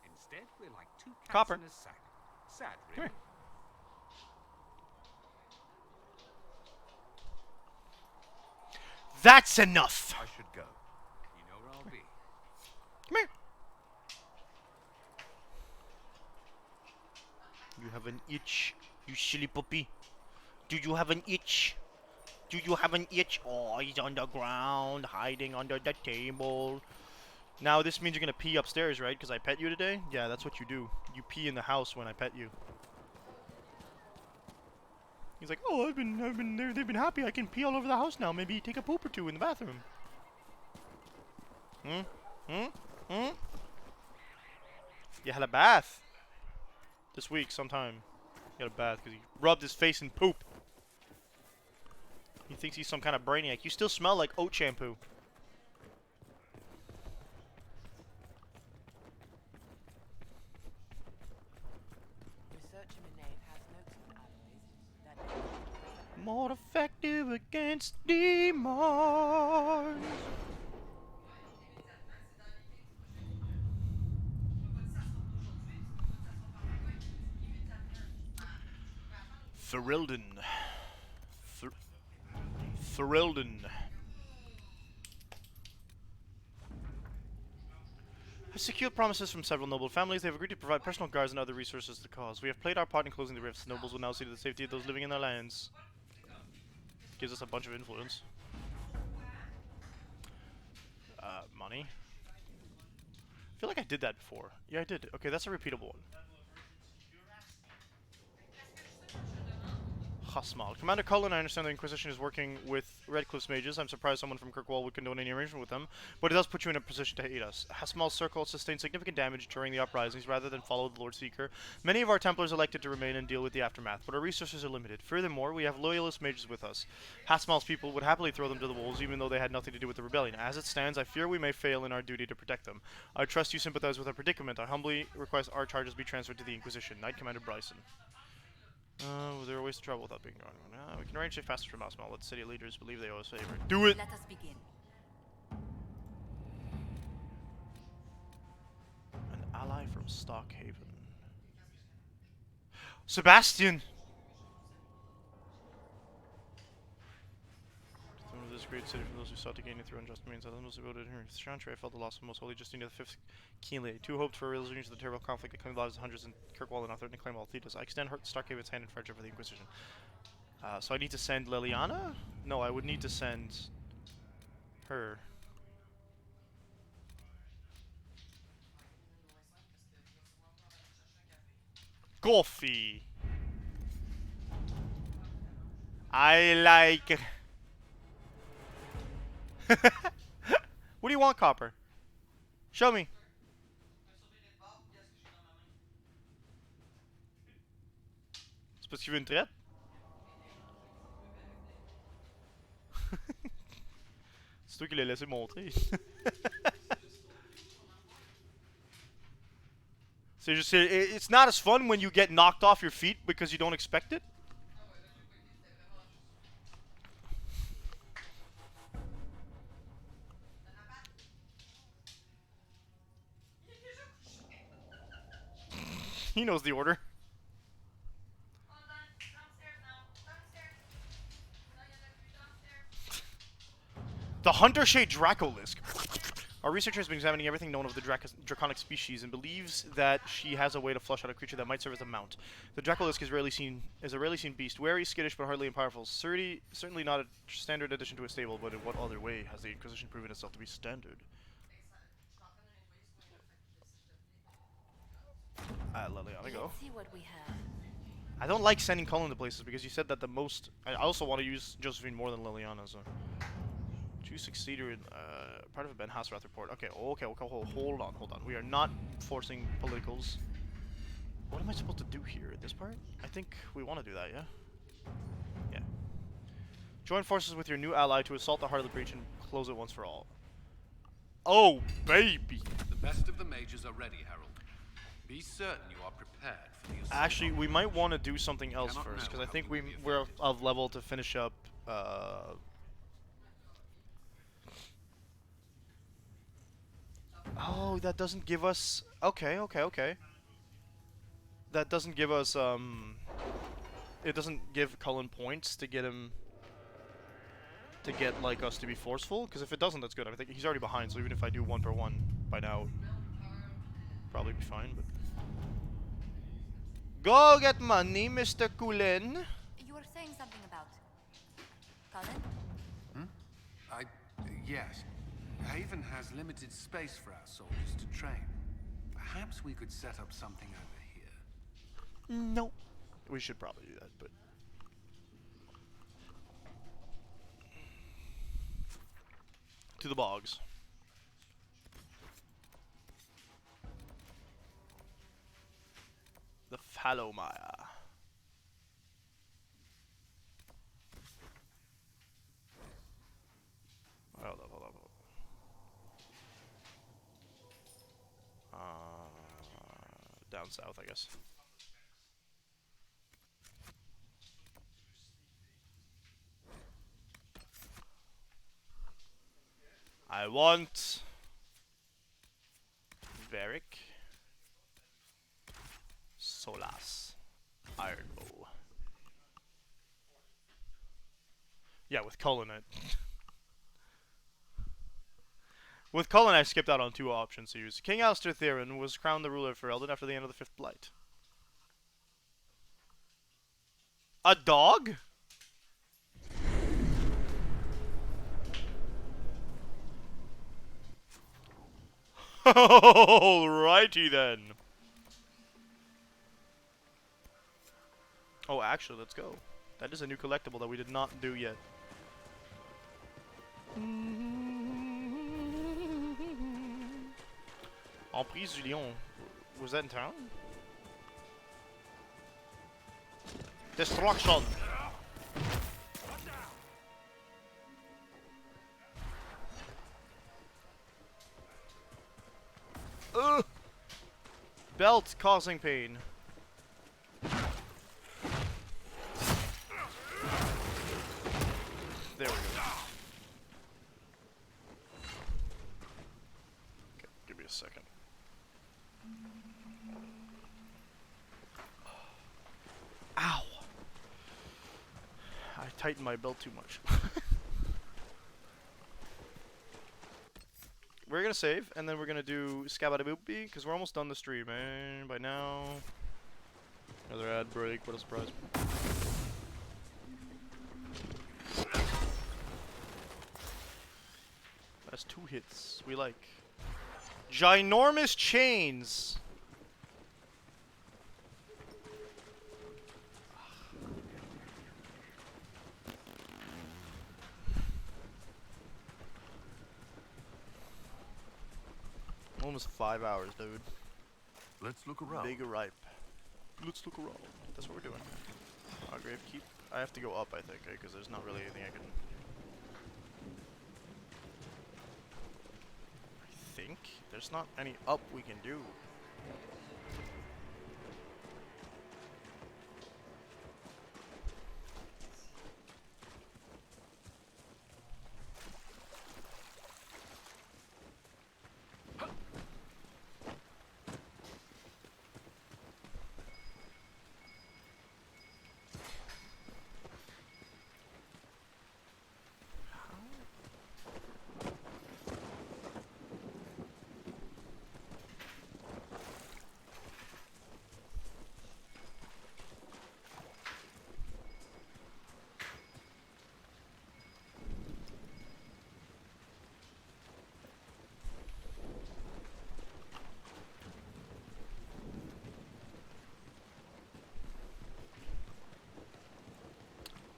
Instead, we're like two cats Copper. in a sack. Sad, Come really. here. That's enough. I should go. You know where I'll be. Come here. You have an itch, you silly puppy. Do you have an itch? Do you have an itch? Oh, he's on the ground, hiding under the table. Now this means you're gonna pee upstairs, right? Because I pet you today? Yeah, that's what you do. You pee in the house when I pet you. He's like, oh, they've been happy. I can pee all over the house now. Maybe take a poop or two in the bathroom. You had a bath this week sometime. He had a bath because he rubbed his face in poop. He thinks he's some kind of brainiac. You still smell like oat shampoo. More effective against demons. Thrilden. Thrilden. Have secured promises from several noble families. They have agreed to provide personal guards and other resources to the cause. We have played our part in closing the rifts. Nobles will now see to the safety of those living in their lands. Gives us a bunch of influence. Money. I feel like I did that before. Yeah, I did. Okay, that's a repeatable one. Hasmal. Commander Cullen, I understand the Inquisition is working with Redcliffe's mages. I'm surprised someone from Kirkwall would condone any arrangement with them, but it does put you in a position to aid us. Hasmal's circle sustained significant damage during the uprisings rather than follow the Lord Seeker. Many of our Templars elected to remain and deal with the aftermath, but our resources are limited. Furthermore, we have loyalist mages with us. Hasmal's people would happily throw them to the wolves even though they had nothing to do with the rebellion. As it stands, I fear we may fail in our duty to protect them. I trust you sympathize with our predicament. I humbly request our charges be transferred to the Inquisition. Knight Commander Bryson. Was there ways to travel without being gone? We can arrange a passage from Osmal. Let the city leaders believe they owe us a favor. Do it! Let us begin. An ally from Stockhaven. Sebastian! Throne of this great city from those who sought to gain it through unjust means. Others most devoted here. Chantre, I felt the loss of most holy Justine the Fifth keenly. Two hoped for a resolution to the terrible conflict that claimed the lives of hundreds in Kirkwall and now threatened to claim all Thetas. I extend Starkhaven's hand in friendship for the Inquisition. So I need to send Liliana? No, I would need to send her. Coffee. I like. What do you want, Copper? Show me. C'est parce qu'il veut une traite? C'est toi qui l'as laissé monter. C'est juste, it's not as fun when you get knocked off your feet because you don't expect it. He knows the order. The Hunter Shade Dracolisk. Our researcher has been examining everything known of the draconic species and believes that she has a way to flush out a creature that might serve as a mount. The Dracolisk is a rarely seen beast, wary, skittish, but hardly powerful. Certainly not a standard addition to a stable, but in what other way has the Inquisition proven itself to be standard? Liliana, go. Let's see what we have. I don't like sending Cullen to places because you said that the most. I also want to use Josephine more than Liliana, so. Choose succeeder in part of a Ben Hasrath report. Okay, hold on. We are not forcing politicals. What am I supposed to do here? This part? I think we want to do that, yeah? Yeah. Join forces with your new ally to assault the heart of the breach and close it once for all. Oh, baby! The best of the mages are ready, Harold. Be certain you are prepared for the assault. Actually, we might want to do something else first, because I think we're of level to finish up, Oh, that doesn't give us... Okay. That doesn't give us, It doesn't give Cullen points to get him... To get, like, us to be forceful? Because if it doesn't, that's good. I think he's already behind, so even if I do 1 for 1 by now... Probably be fine, but... Go get money, Mr. Cullen! You were saying something about... Cullen? Yes. Haven has limited space for our soldiers to train. Perhaps we could set up something over here. No. We should probably do that, but... To the bogs. The Fallowmire. Hold up. Down south, I guess. I want Varric, Solas, Iron Bow. Yeah, with Cullen, With Cullen, I skipped out on 2 options to use. King Alistair Theron was crowned the ruler for Eldon after the end of the 5th Blight. A dog? Alrighty then. Oh, actually, let's go. That is a new collectible that we did not do yet. Emprise du Lion. Was that in town? Destruction! Ugh! Belt causing pain. There we go. Okay, give me a second. Ow! I tightened my belt too much. We're gonna save, and then we're gonna do Scabadaboopy, because we're almost done the stream, man. By now. Another ad break, what a surprise. That's 2 hits. We like. Ginormous chains! Almost 5 hours, dude. Let's look around. Big ripe. Let's look around. That's what we're doing. Gravekeep? I have to go up, I think, because there's not really anything I can... I think there's not any up we can do.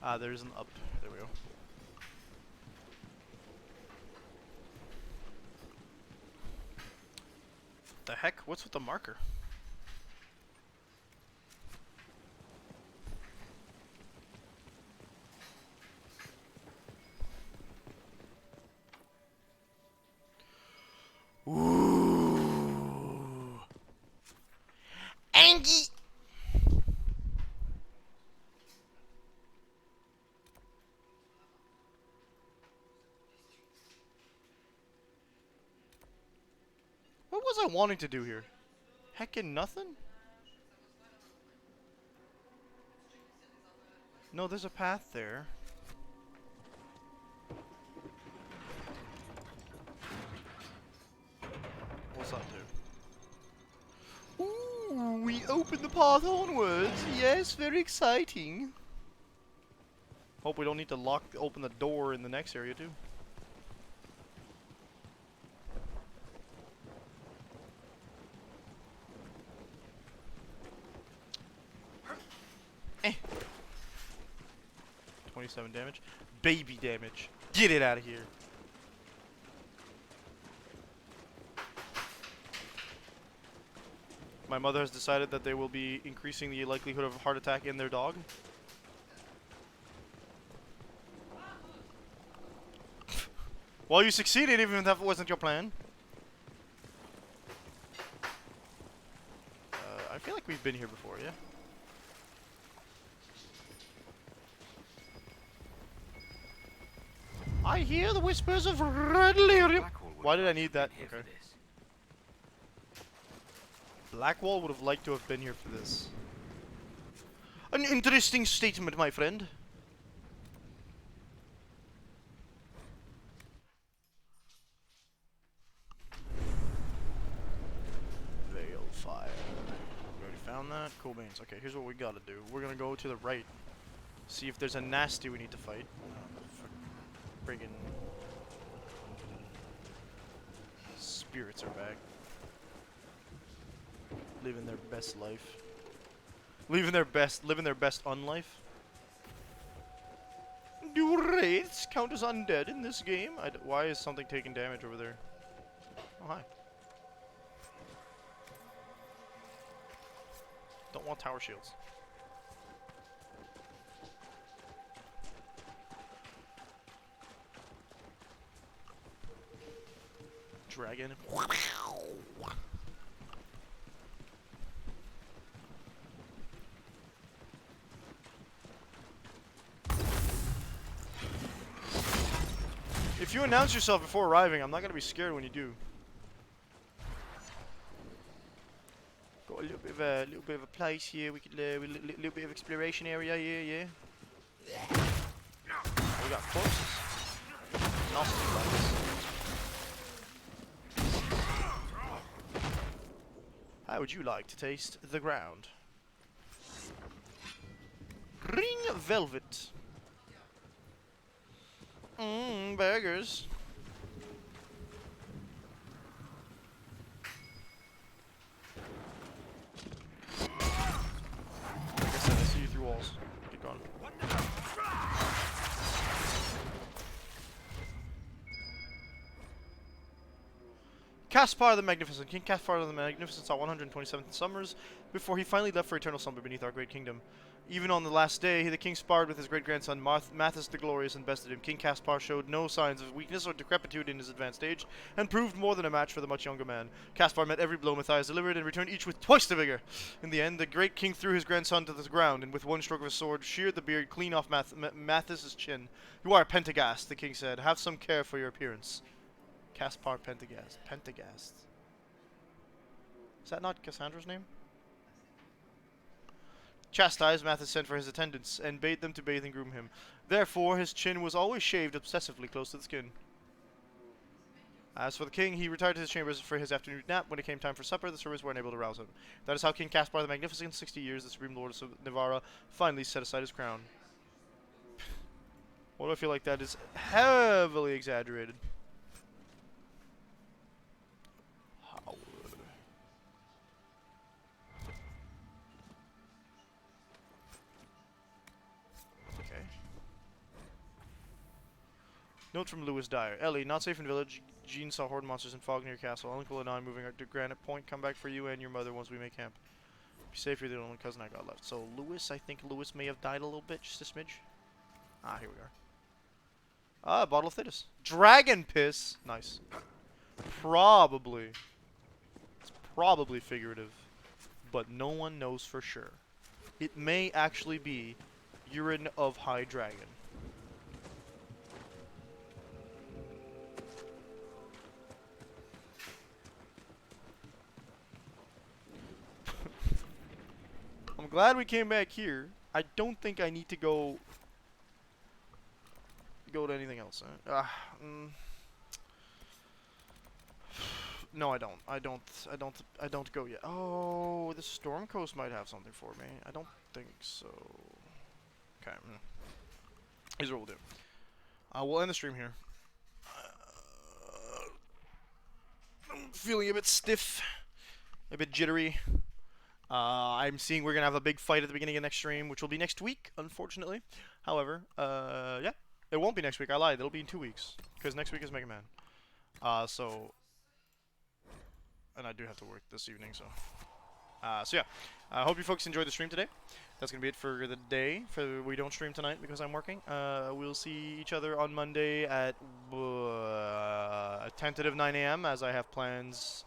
Ah, there's an up. There we go. The heck? What's with the marker? Ooh. Angie. What was I wanting to do here? Heckin' nothing? No, there's a path there. What's that do? Ooh, we open the path onwards. Yes, very exciting. Hope we don't need to open the door in the next area too. Eh. 27 damage. Baby damage. Get it out of here. My mother has decided that they will be increasing the likelihood of a heart attack in their dog. Well, you succeeded even if that wasn't your plan. I feel like we've been here before, yeah? I hear the whispers of red lyrium. Why did I need that? Okay. Blackwall would have liked to have been here for this. An interesting statement, my friend. Veil fire. We already found that. Cool beans. Okay, here's what we gotta do. We're gonna go to the right. See if there's a nasty we need to fight. Friggin' spirits are back. Living their best life. Living their best unlife. Do wraiths count as undead in this game? Why is something taking damage over there? Oh, hi. Don't want tower shields. Dragon. If you announce yourself before arriving, I'm not gonna be scared when you do. Got a little bit of a place here. We could a little bit of exploration area here, yeah. Oh, we got corpses. Nasty bugs. How would you like to taste the ground? Ring velvet. Burgers. Like I said, I see you through walls. Get gone. Caspar the Magnificent. King Caspar the Magnificent saw 127th summers before he finally left for eternal slumber beneath our great kingdom. Even on the last day, the king sparred with his great-grandson Mathis the Glorious and bested him. King Caspar showed no signs of weakness or decrepitude in his advanced age, and proved more than a match for the much younger man. Caspar met every blow Matthias delivered, and returned each with twice the vigor. In the end, the great king threw his grandson to the ground, and with one stroke of his sword, sheared the beard clean off Mathis's chin. "You are Pentagast," the king said. "Have some care for your appearance." Caspar Pentagast. Pentagast. Is that not Cassandra's name? Chastised, Mathis sent for his attendants, and bade them to bathe and groom him. Therefore, his chin was always shaved obsessively close to the skin. As for the king, he retired to his chambers for his afternoon nap. When it came time for supper, the servants were unable to rouse him. That is how King Caspar the Magnificent, 60 years, the supreme lord of Navarra, finally set aside his crown. Why do I feel like that is heavily exaggerated? Okay. Note from Lewis Dyer. Ellie, not safe in village. Jean saw horde monsters in fog near castle. Uncle and I moving to Granite Point. Come back for you and your mother once we make camp. Be safe, you're the only cousin I got left. So Lewis, I think Lewis may have died a little bit, just a smidge. Ah, here we are. Ah, bottle of Thetis. Dragon piss. Nice. Probably. It's probably figurative, but no one knows for sure. It may actually be urine of High Dragon. I'm glad we came back here. I don't think I need to go to anything else. No, I don't. I don't go yet. Oh, the Storm Coast might have something for me. I don't think so. Okay. Here's what we'll do. We'll end the stream here. I'm feeling a bit stiff, a bit jittery. I'm seeing we're going to have a big fight at the beginning of next stream, which will be next week, unfortunately. However, yeah, it won't be next week. I lied. It'll be in 2 weeks, because next week is Mega Man. And I do have to work this evening, so yeah. I hope you folks enjoyed the stream today. That's going to be it for the day. We don't stream tonight because I'm working. We'll see each other on Monday at a tentative 9 a.m. as I have plans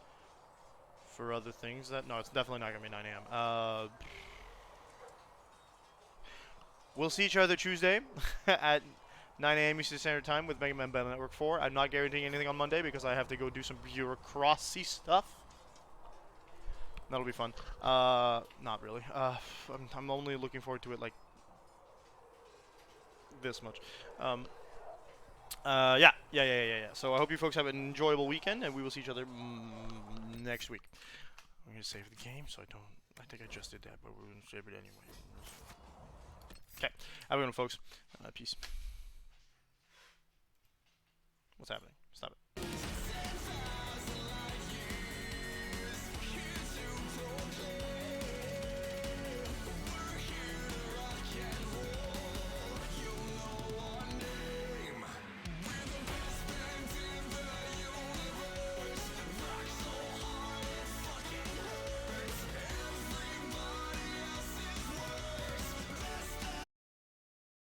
for other things. No, it's definitely not going to be 9 a.m. We'll see each other Tuesday at 9 a.m. Eastern Standard Time with Mega Man Battle Network 4. I'm not guaranteeing anything on Monday because I have to go do some bureaucracy stuff. That'll be fun. Not really. I'm only looking forward to it like this much. Yeah. So I hope you folks have an enjoyable weekend, and we will see each other next week. I'm gonna save the game, so I think I just did that, but we're gonna save it anyway. Okay. Have a good one, folks. Peace. What's happening? Stop it.